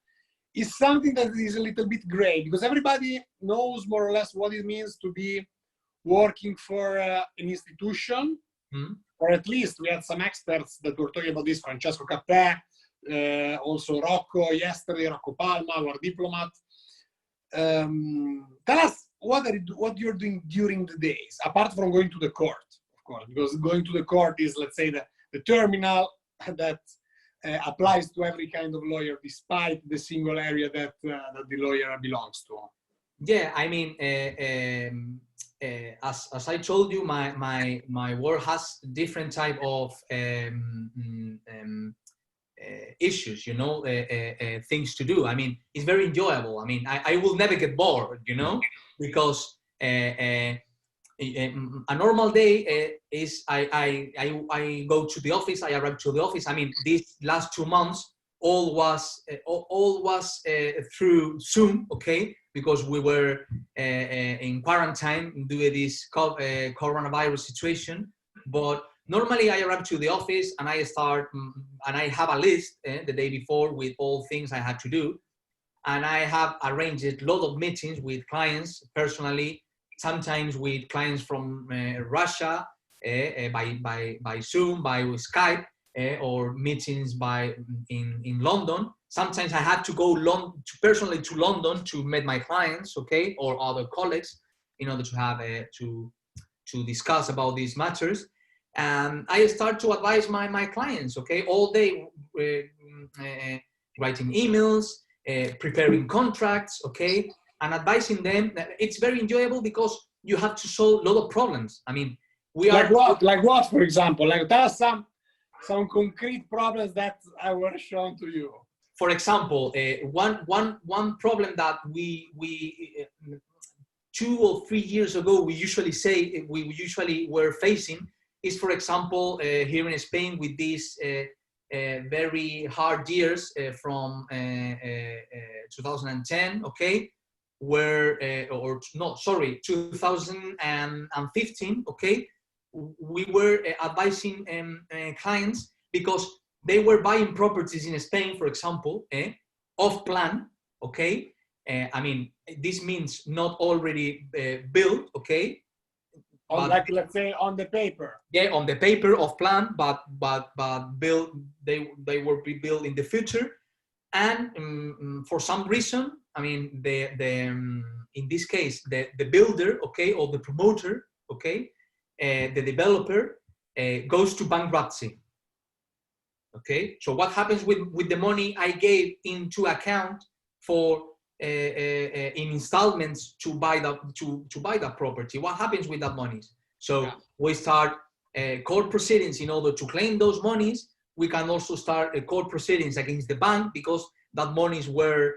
is something that is a little bit gray, because everybody knows more or less what it means to be working for an institution, or at least we had some experts that were talking about this, Francesco Cappè, also Rocco yesterday, Rocco Palma, our diplomat. Tell us what you're doing during the days, apart from going to the court, of course, because going to the court is, let's say, the terminal that applies to every kind of lawyer, despite the single area that the lawyer belongs to. Yeah, I mean, as I told you, my work has different type of issues, you know, things to do. I mean, it's very enjoyable. I mean, I will never get bored, you know, because a normal day is I go to the office, I arrive to the office. I mean, these last 2 months, all was through Zoom, okay, because we were in quarantine due to this coronavirus situation. But normally I arrive to the office and I start, and I have a list the day before with all things I had to do. And I have arranged a lot of meetings with clients personally, sometimes with clients from Russia by Zoom, by Skype, or meetings in London. Sometimes I had to go personally to London to meet my clients, okay, or other colleagues, in order to have to discuss about these matters. And I start to advise my clients, okay, all day, writing emails, preparing contracts, okay, and advising them. It's very enjoyable because you have to solve a lot of problems. I mean, we are like what, for example? Like, tell us some concrete problems that I were shown to you. For example, one problem that we 2 or 3 years ago we usually were facing is, for example, here in Spain with these very hard years from 2010, okay, where 2015, okay, we were advising clients because they were buying properties in Spain, for example, off plan, okay. I mean, this means not already built, okay. Like, let's say, on the paper. Yeah, on the paper of plan, but built. They will be built in the future, and for some reason, I mean, in this case, the builder, okay, or the promoter, okay, the developer goes to bankruptcy. Okay, so what happens with the money I gave into account for in installments to buy that property? What happens with that money? So we start court proceedings in order to claim those monies. We can also start court proceedings against the bank because that monies were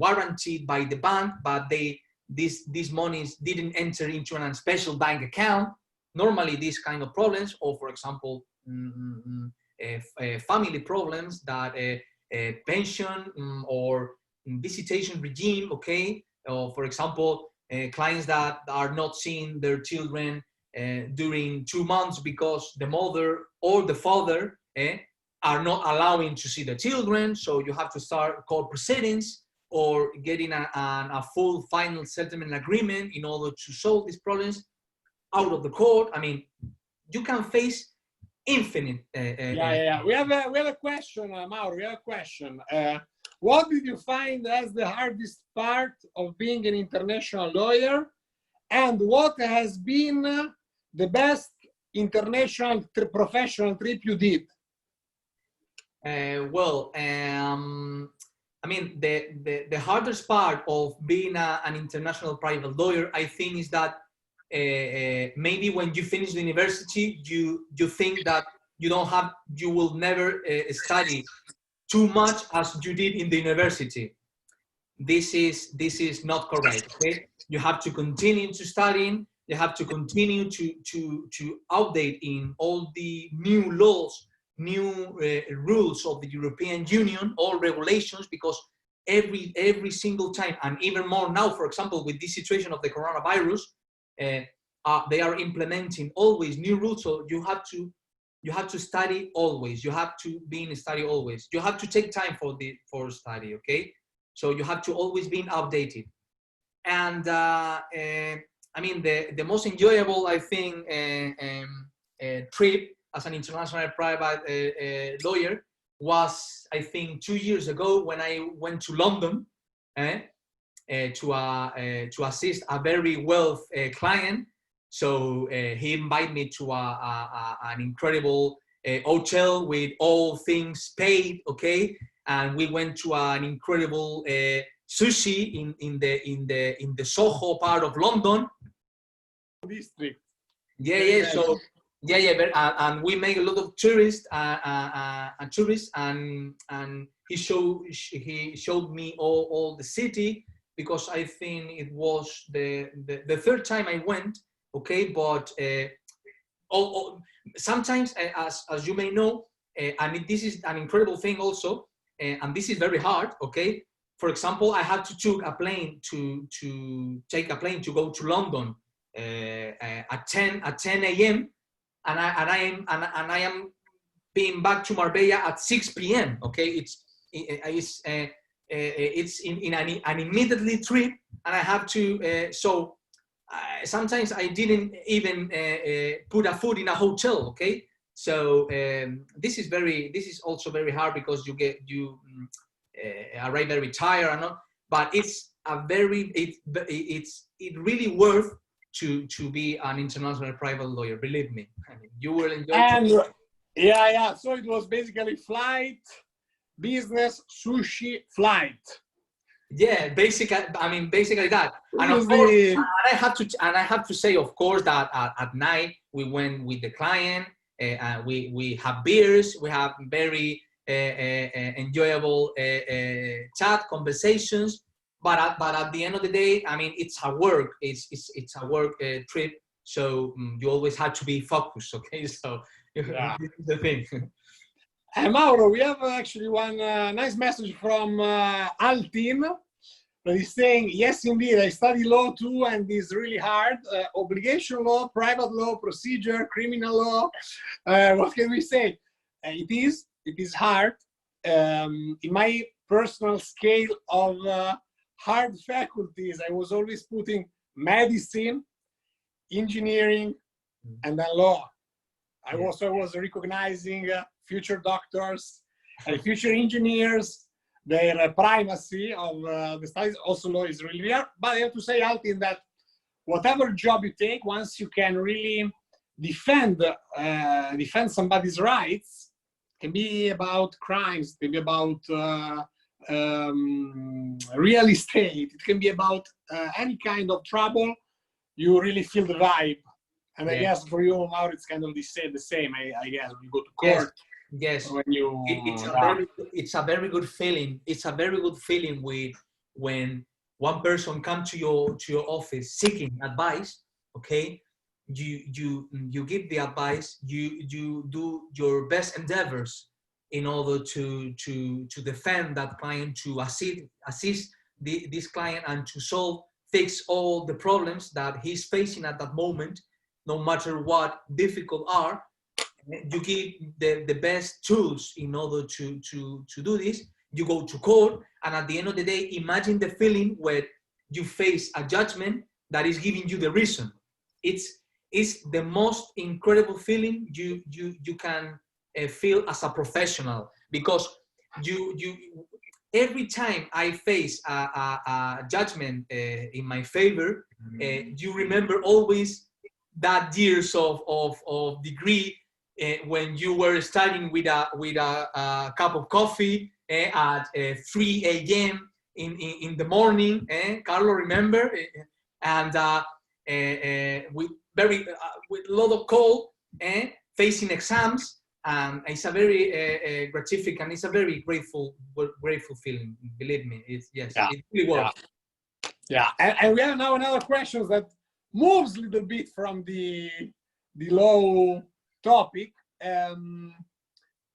warranted by the bank, but these monies didn't enter into a special bank account. Normally, these kind of problems, or for example, family problems that pension or visitation regime, okay, or for example, clients that are not seeing their children during 2 months because the mother or the father are not allowing to see the children, so you have to start court proceedings or getting a full final settlement agreement in order to solve these problems out of the court. I mean, you can face infinite. We have a question, Mauro. We have a question. What did you find as the hardest part of being an international lawyer, and what has been the best international professional trip you did? I mean, the hardest part of being an international private lawyer, I think, is that maybe when you finish the university, you think that you will never study too much as you did in the university. This is not correct. Okay, you have to continue to studying. You have to continue to update in all the new laws, new rules of the European Union, all regulations, because every single time, and even more now, for example, with this situation of the coronavirus, they are implementing always new rules. So you have to study always. You have to be in study always. You have to take time for study. Okay, so you have to always be updated. And I mean, the most enjoyable, I think, trip as an international private lawyer was, I think, 2 years ago when I went to London to assist a very wealthy client. So he invited me to an incredible hotel with all things paid, okay, and we went to an incredible sushi in the Soho part of London. District. Yeah. So and we make a lot of tourists, and he showed me all the city, because I think it was the third time I went. Okay, but sometimes, as you may know, and this is an incredible thing also, and this is very hard. Okay, for example, I had to take a plane to go to London at 10 a.m. and I am being back to Marbella at 6 p.m. Okay, it's in an immediately trip, and I have to sometimes I didn't even put a foot in a hotel. Okay, so this is also very hard, because you arrive very tired and not, but it's really worth to be an international private lawyer. Believe me, I mean, you will enjoy. And so it was basically flight, business, sushi, flight. Yeah, basically that. And of course, Obviously, and I have to say, of course, that at night we went with the client. We have beers. We have very enjoyable chat conversations. But at the end of the day, I mean, it's a work. It's a work trip. So you always have to be focused. Okay, so yeah. this is the thing. Mauro, we have actually one nice message from Altin that is saying, yes, indeed, I study law too, and it's really hard. Obligation law, private law, procedure, criminal law. What can we say? It is hard. In my personal scale of hard faculties, I was always putting medicine, engineering, and then law. I also was recognizing future doctors and future engineers, their primacy of the studies. Also, law is really there. But I have to say, Altin, that whatever job you take, once you can really defend somebody's rights, it can be about crimes, it can be about real estate, it can be about any kind of trouble. You really feel the vibe. And I guess for you, Mauro, it's kind of the same. I guess when you go to court. Yes. When you, it's a very good feeling. It's a very good feeling when one person comes to your office seeking advice. Okay, you give the advice. You do your best endeavors in order to defend that client, to assist this client, and to fix all the problems that he's facing at that moment, no matter what difficult are. You give the best tools in order to do this. You go to court, and at the end of the day, imagine the feeling where you face a judgment that is giving you the reason. It's the most incredible feeling you can feel as a professional, because you every time I face a judgment in my favor, you remember always that years of degree when you were studying with a cup of coffee at 3 a.m. in the morning. Carlo, remember? And with a lot of cold, facing exams. It's a very gratificant. It's a very grateful feeling. Believe me, it really works. Yeah. And we have now another question that moves a little bit from the law topic.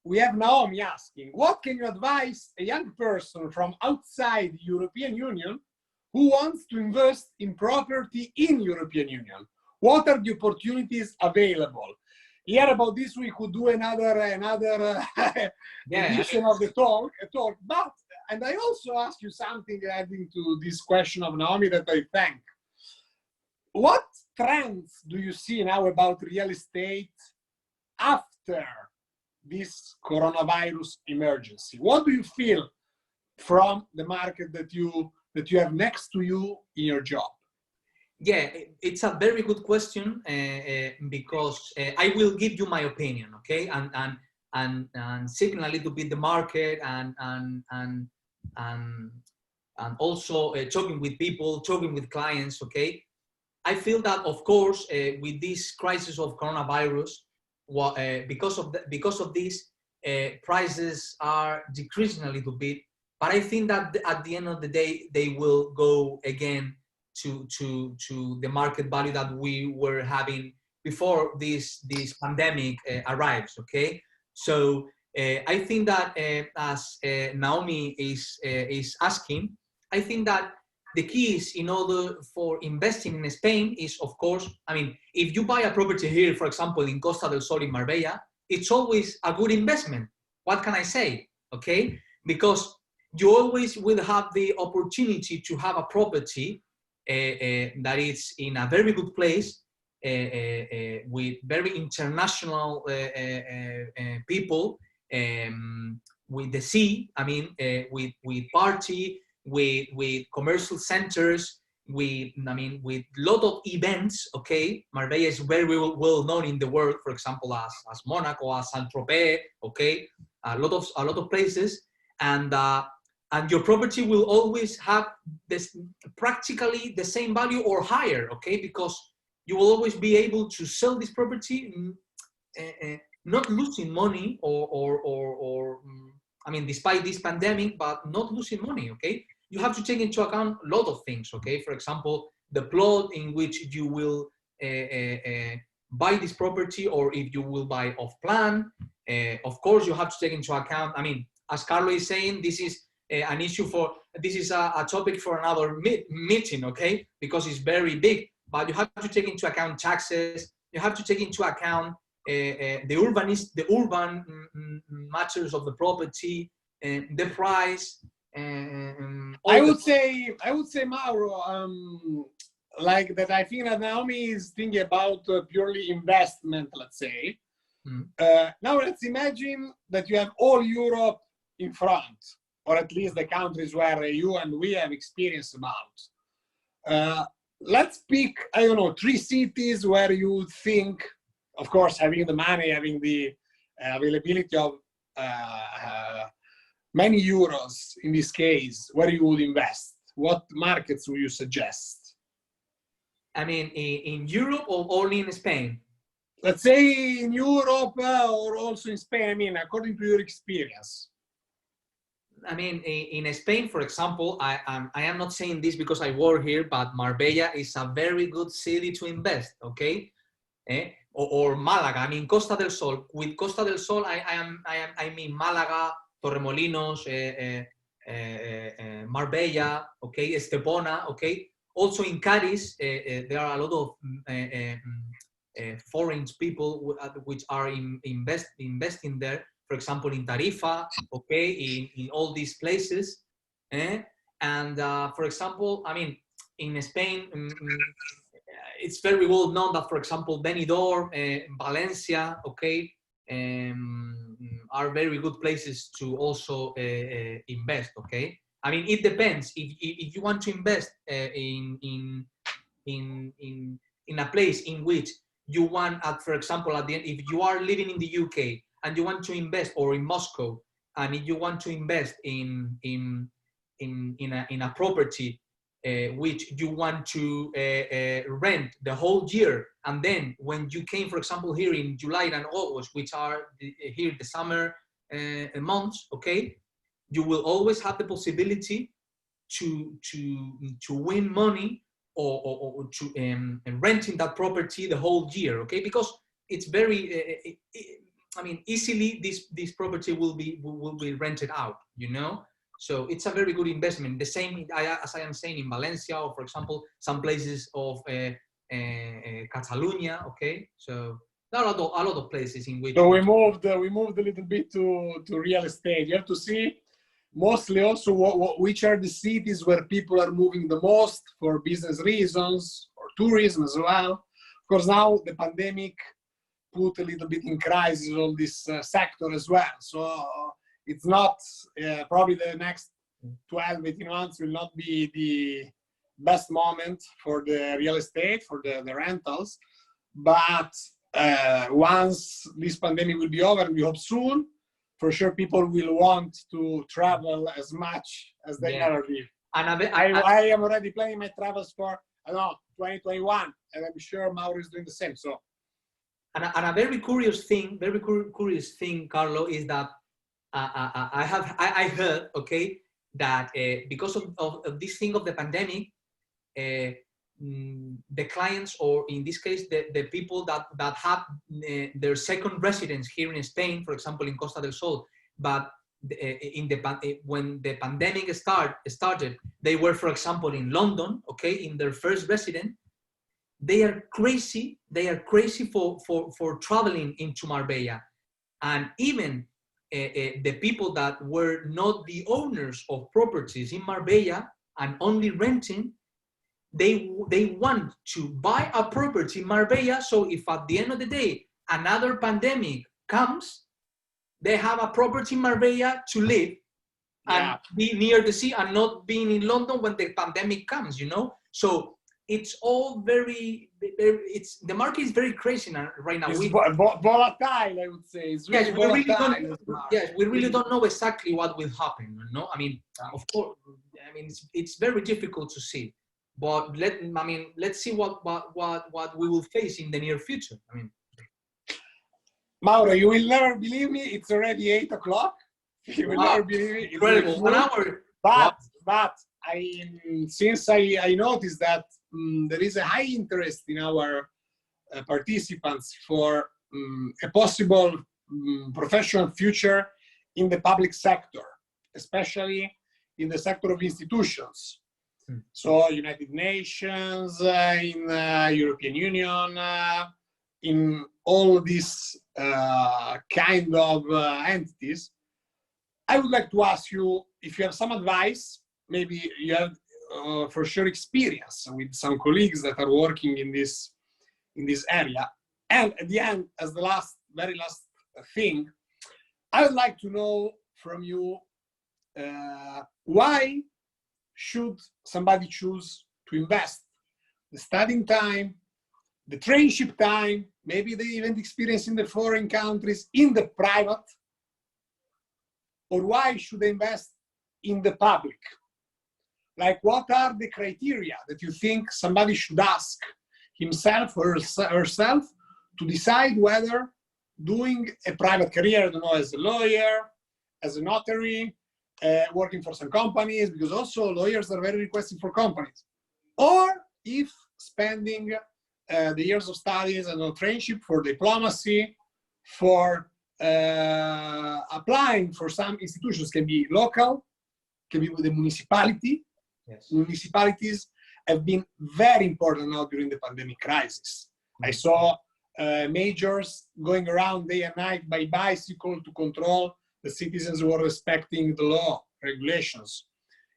We have Naomi asking, what can you advise a young person from outside the European Union who wants to invest in property in European Union? What are the opportunities available? Here about this, we could do another edition of the talk. But, and I also ask you something adding to this question of Naomi that I thank. What trends do you see now about real estate after this coronavirus emergency? What do you feel from the market that you have next to you in your job? Yeah, it's a very good question because I will give you my opinion, okay, and signal a little bit the market and also talking with people, talking with clients, okay. I feel that, of course, with this crisis of coronavirus, because of this, prices are decreasing a little bit. But I think that at the end of the day, they will go again to the market value that we were having before this pandemic arrives. Okay, so I think that as Naomi is asking, I think that the keys in order for investing in Spain is, of course, I mean, if you buy a property here, for example, in Costa del Sol in Marbella, it's always a good investment. What can I say? Okay, because you always will have the opportunity to have a property that is in a very good place with very international people, with the sea, I mean, with party, with commercial centers, with lot of events. Okay, Marbella is very well known in the world, for example, as Monaco, as Saint-Tropez. Okay, a lot of places, and and your property will always have this practically the same value or higher, okay? Because you will always be able to sell this property, not losing money I mean, despite this pandemic, but not losing money, okay? You have to take into account a lot of things, okay? For example, the plot in which you will buy this property, or if you will buy off plan. Of course, you have to take into account, I mean, as Carlo is saying, this is an issue for, this is a topic for another meeting, okay? Because it's very big, but you have to take into account taxes, you have to take into account the urban matters of the property, the price. I would say, Mauro, like that. I think that Naomi is thinking about purely investment, let's say. Now let's imagine that you have all Europe in front, or at least the countries where you and we have experience about. Let's pick, I don't know, 3 cities where you think, of course, having the money, having the availability of many euros in this case, where you would invest. What markets would you suggest? I mean, in Europe or only in Spain? Let's say in Europe or also in Spain, I mean, according to your experience. I mean, in Spain, for example, I am not saying this because I work here, but Marbella is a very good city to invest, okay? Or Malaga, I mean, Costa del Sol. With Costa del Sol, I mean Malaga, Torremolinos, Marbella, okay, Estepona, okay? Also in Cádiz, there are a lot of foreign people which are investing there. For example, in Tarifa, okay, in all these places. And for example, I mean, in Spain, it's very well known that, for example, Benidorm, Valencia, okay, are very good places to also invest, okay? I mean, it depends. If you want to invest in a place in which you want, for example, at the end, if you are living in the UK and you want to invest, or in Moscow, and if you want to invest in a property which you want to rent the whole year, and then when you came, for example, here in July and August, which are here the summer months, okay, you will always have the possibility to win money or to renting that property the whole year, okay, because it's very I mean, easily this property will be rented out, you know. So it's a very good investment. The same as I am saying in Valencia, or for example, some places of Catalonia. Okay, so there are a lot of places in which. So we moved a little bit to real estate. You have to see mostly also which are the cities where people are moving the most for business reasons or tourism as well. Of course, now the pandemic put a little bit in crisis all this sector as well. So it's not, probably the next 12, 18 months will not be the best moment for the real estate, for the rentals. But once this pandemic will be over, we hope soon, for sure people will want to travel as much as they never did. And I am already planning my travels for, I don't know, 2021, and I'm sure Mauro is doing the same. So. And a very curious thing, Carlo, is that I heard, okay, that because of this thing of the pandemic, the clients, or in this case, the people that have their second residence here in Spain, for example, in Costa del Sol, but when the pandemic started, they were, for example, in London, okay, in their first residence. They are crazy for traveling into Marbella. And even the people that were not the owners of properties in Marbella and only renting, they want to buy a property in Marbella, so if at the end of the day another pandemic comes, they have a property in Marbella to live and be near the sea, and not being in London when the pandemic comes, you know. So it's all very, the market is very crazy right now. It's volatile, I would say. It's really we really don't know exactly what will happen. No, I mean, of course, I mean, it's very difficult to see. But let's see what we will face in the near future. I mean, Mauro, you will never believe me. It's already 8 o'clock. You will never believe me. Incredible. 1 hour. But since I noticed that there is a high interest in our participants for a possible professional future in the public sector, especially in the sector of institutions. So United Nations, in European Union, in all these kind of entities. I would like to ask you if you have some advice. Maybe you have for sure experience with some colleagues that are working in this area. And at the end, as the very last thing, I would like to know from you why should somebody choose to invest the studying time, the traineeship time, maybe the event experience in the foreign countries, in the private, or why should they invest in the public? Like, what are the criteria that you think somebody should ask himself or herself to decide whether doing a private career, I don't know, as a lawyer, as a notary, working for some companies, because also lawyers are very requested for companies, or if spending the years of studies and traineeship for diplomacy, for applying for some institutions, can be local, can be with the municipality. Yes. Municipalities have been very important now during the pandemic crisis. I saw majors going around day and night by bicycle to control the citizens who are respecting the law, regulations.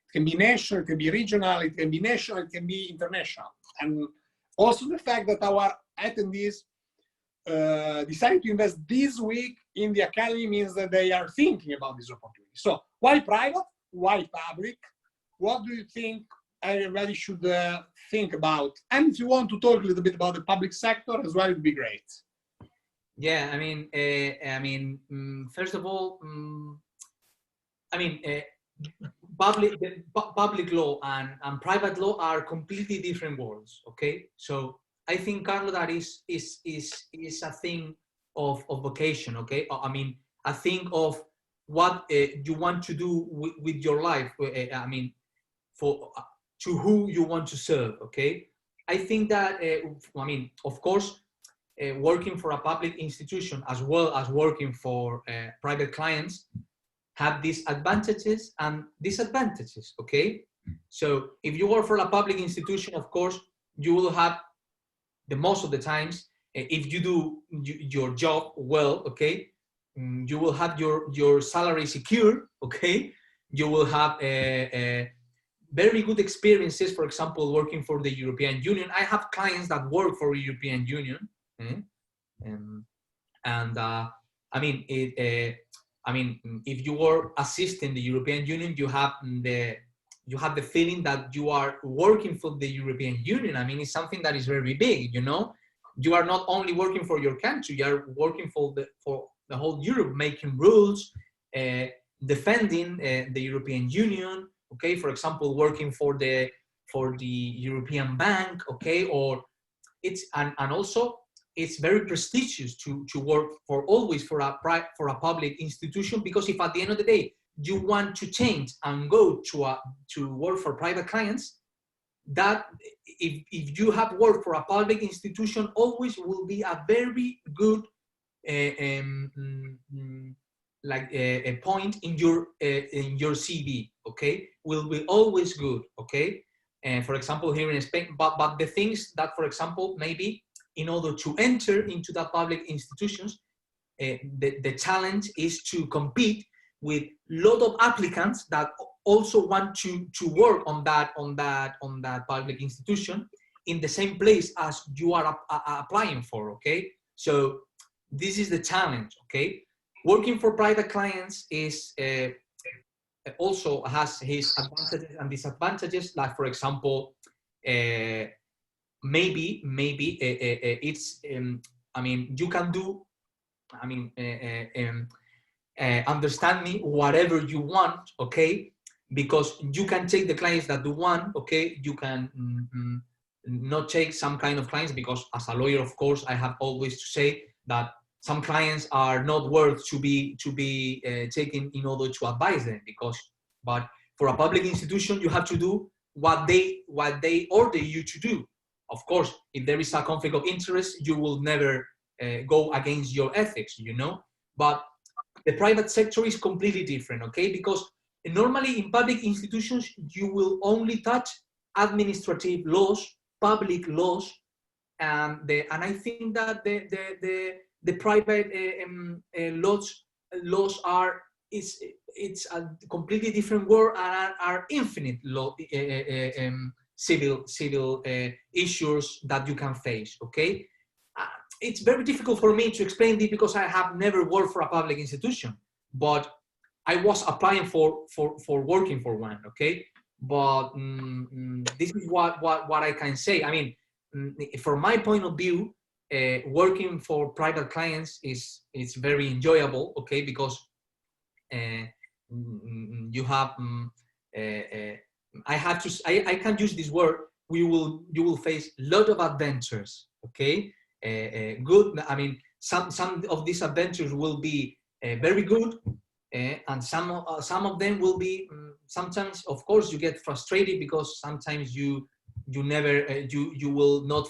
It can be national, it can be regional, it can be national, it can be international. And also the fact that our attendees decided to invest this week in the academy means that they are thinking about this opportunity. So why private? Why public? What do you think everybody should think about? And if you want to talk a little bit about the public sector as well, it would be great. Yeah, I mean, first of all, public law and private law are completely different worlds. Okay, so I think, Carlo, that is a thing of vocation. Okay, I mean, a thing of what you want to do with your life. I mean, to who you want to serve. Okay, I think that I mean, of course, working for a public institution as well as working for private clients have these advantages and disadvantages. Okay, so if you work for a public institution, of course, you will have the most of the times, if you do your job well, okay, you will have your salary secure. Okay, you will have very good experiences, for example, working for the European Union. I have clients that work for the European Union. I mean, if you are assisting the European Union, you have the feeling that you are working for the European Union. I mean, it's something that is very big. You know, you are not only working for your country; you are working for the whole Europe, making rules, defending the European Union. Okay, for example, working for the European Bank. Okay, or it's and also it's very prestigious to work always for a public institution, because if at the end of the day you want to change and go to work for private clients, that if you have worked for a public institution, always will be a very good a point in your CV. Okay, will be always good. Okay, and for example here in Spain, but the things that, for example, maybe in order to enter into the public institutions, the challenge is to compete with a lot of applicants that also want to work on that public institution in the same place as you are applying for. Okay, so this is the challenge. Okay, working for private clients is also has his advantages and disadvantages. Like, for example, maybe it's I mean, you can do, I mean, understand me whatever you want, okay? Because you can take the clients that you want, okay? You can not take some kind of clients, because as a lawyer, of course, I have always to say that some clients are not worth to be taken in order to advise them, but for a public institution, you have to do what they order you to do. Of course, if there is a conflict of interest, you will never go against your ethics, you know? But the private sector is completely different, okay? Because normally in public institutions, you will only touch administrative laws, public laws, and I think that the private laws are it's a completely different world, and are infinite law, civil issues that you can face, okay? It's very difficult for me to explain this because I have never worked for a public institution, but I was applying for working for one, okay? But this is what I can say. I mean, from my point of view, working for private clients is very enjoyable, okay? Because you have I can use this word. You will face a lot of adventures, okay? Good. I mean, some of these adventures will be very good, and some of them will be. Sometimes, of course, you get frustrated because sometimes you never you will not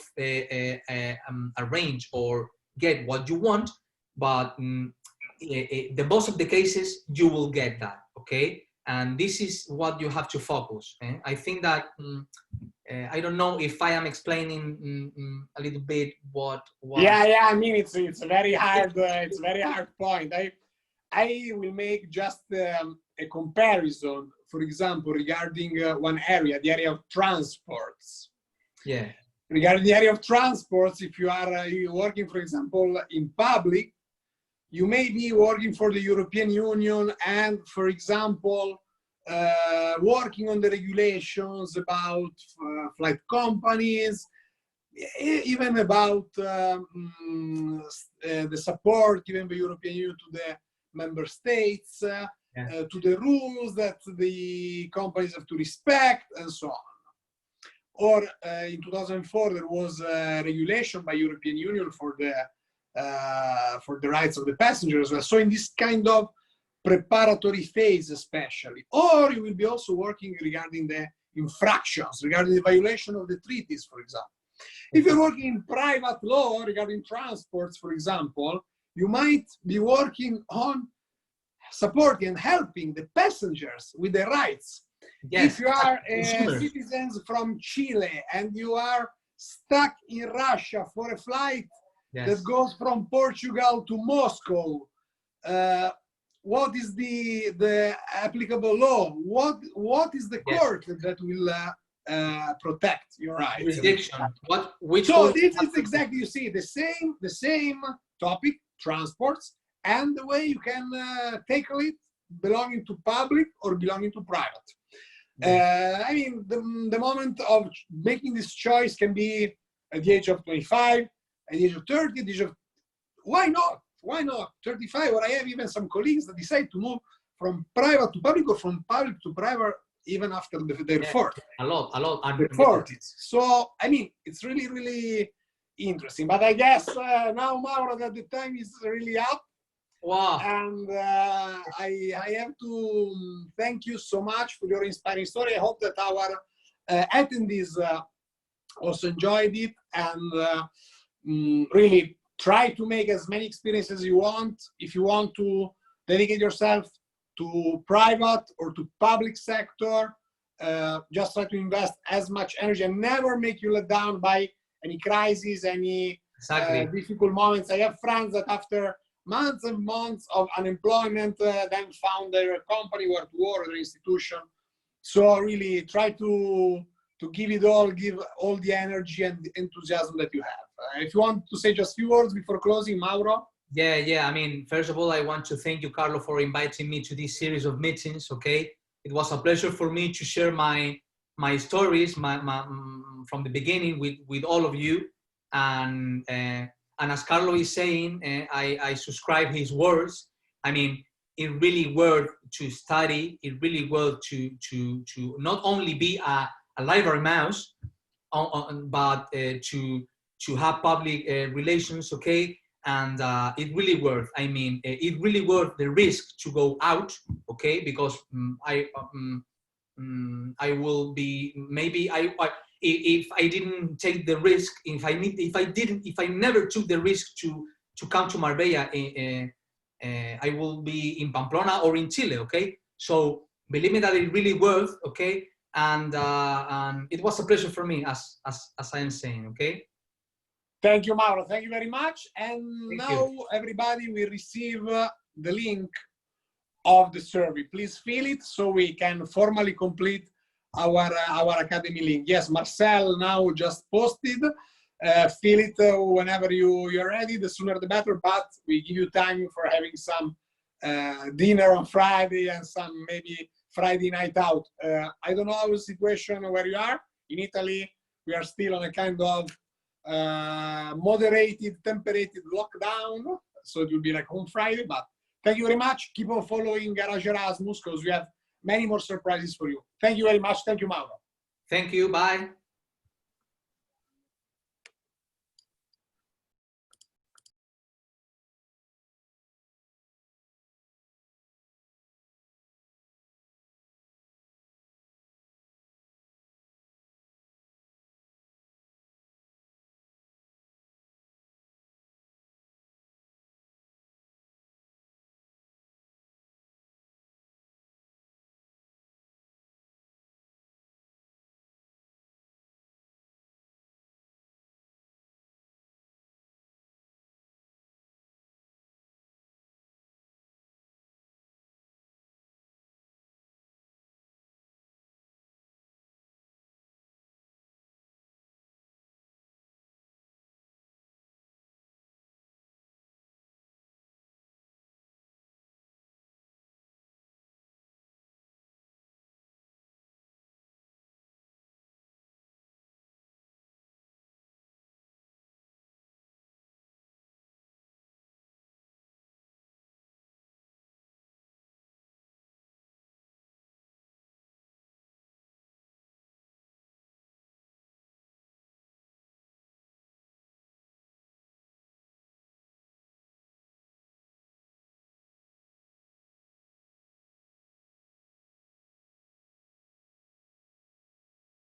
arrange or get what you want, but the most of the cases you will get that, okay? And this is what you have to focus. I think that. I don't know if I am explaining a little bit what. Yeah. I mean, it's a very hard it's a very hard point. I will make just a comparison, for example, regarding one area, the area of transports. Yeah. Regarding the area of transports, if you are working, for example, in public, you may be working for the European Union and, for example, working on the regulations about flight companies, even about the support given by European Union to the member states, to the rules that the companies have to respect, and so on. Or in 2004, there was a regulation by European Union for the rights of the passengers. So in this kind of preparatory phase, especially, or you will be also working regarding the infractions, regarding the violation of the treaties, for example. If you're working in private law regarding transports, for example, you might be working on supporting and helping the passengers with their rights. Yes. If you are citizens from Chile and you are stuck in Russia for a flight that goes from Portugal to Moscow, what is the applicable law? What is the court that will protect your rights? Jurisdiction. So this is exactly, you see, the same topic, transports, and the way you can tackle it, belonging to public or belonging to private. I mean, the moment of making this choice can be at the age of 25, at the age of 30, at the age of, why not? Why not 35? Or I have even some colleagues that decide to move from private to public or from public to private even after their 40s. A lot. Their 40s. So, I mean, it's really, really interesting. But I guess now, Mauro, that the time is really up. Wow. And I have to thank you so much for your inspiring story. I hope that our attendees also enjoyed it, and really try to make as many experiences as you want. If you want to dedicate yourself to private or to public sector, just try to invest as much energy and never make you let down by any crisis, any difficult moments. I have friends that after months and months of unemployment then found their company where to work, their institution. So really try to give it all, give all the energy and the enthusiasm that you have. If you want to say just a few words before closing, Mauro? Yeah. I mean, first of all, I want to thank you, Carlo, for inviting me to this series of meetings, okay? It was a pleasure for me to share my my stories, from the beginning with all of you, and as Carlo is saying, I subscribe his words. I mean, it really worth to study. It really worth to not only be a library mouse, but to have public relations, okay? And it really worth. I mean, it really worth the risk to go out, okay? Because I will be maybe if I didn't take the risk, if I never took the risk to come to Marbella, I will be in Pamplona or in Chile, okay? So believe me that it really worth, okay? And it was a pleasure for me, as I am saying, okay? Thank you, Mauro. Thank you very much. And Thank now you. everybody will receive the link of the survey. Please fill it so we can formally complete our academy link. Yes, Marcel now just posted. Fill it whenever you're ready. The sooner the better. But we give you time for having some dinner on Friday and some maybe Friday night out. I don't know the situation where you are. In Italy, we are still on a kind of moderated, temperated lockdown. So it will be like on Friday, but thank you very much. Keep on following garagErasmus because we have many more surprises for you. Thank you very much. Thank you, Mauro. Thank you. Bye.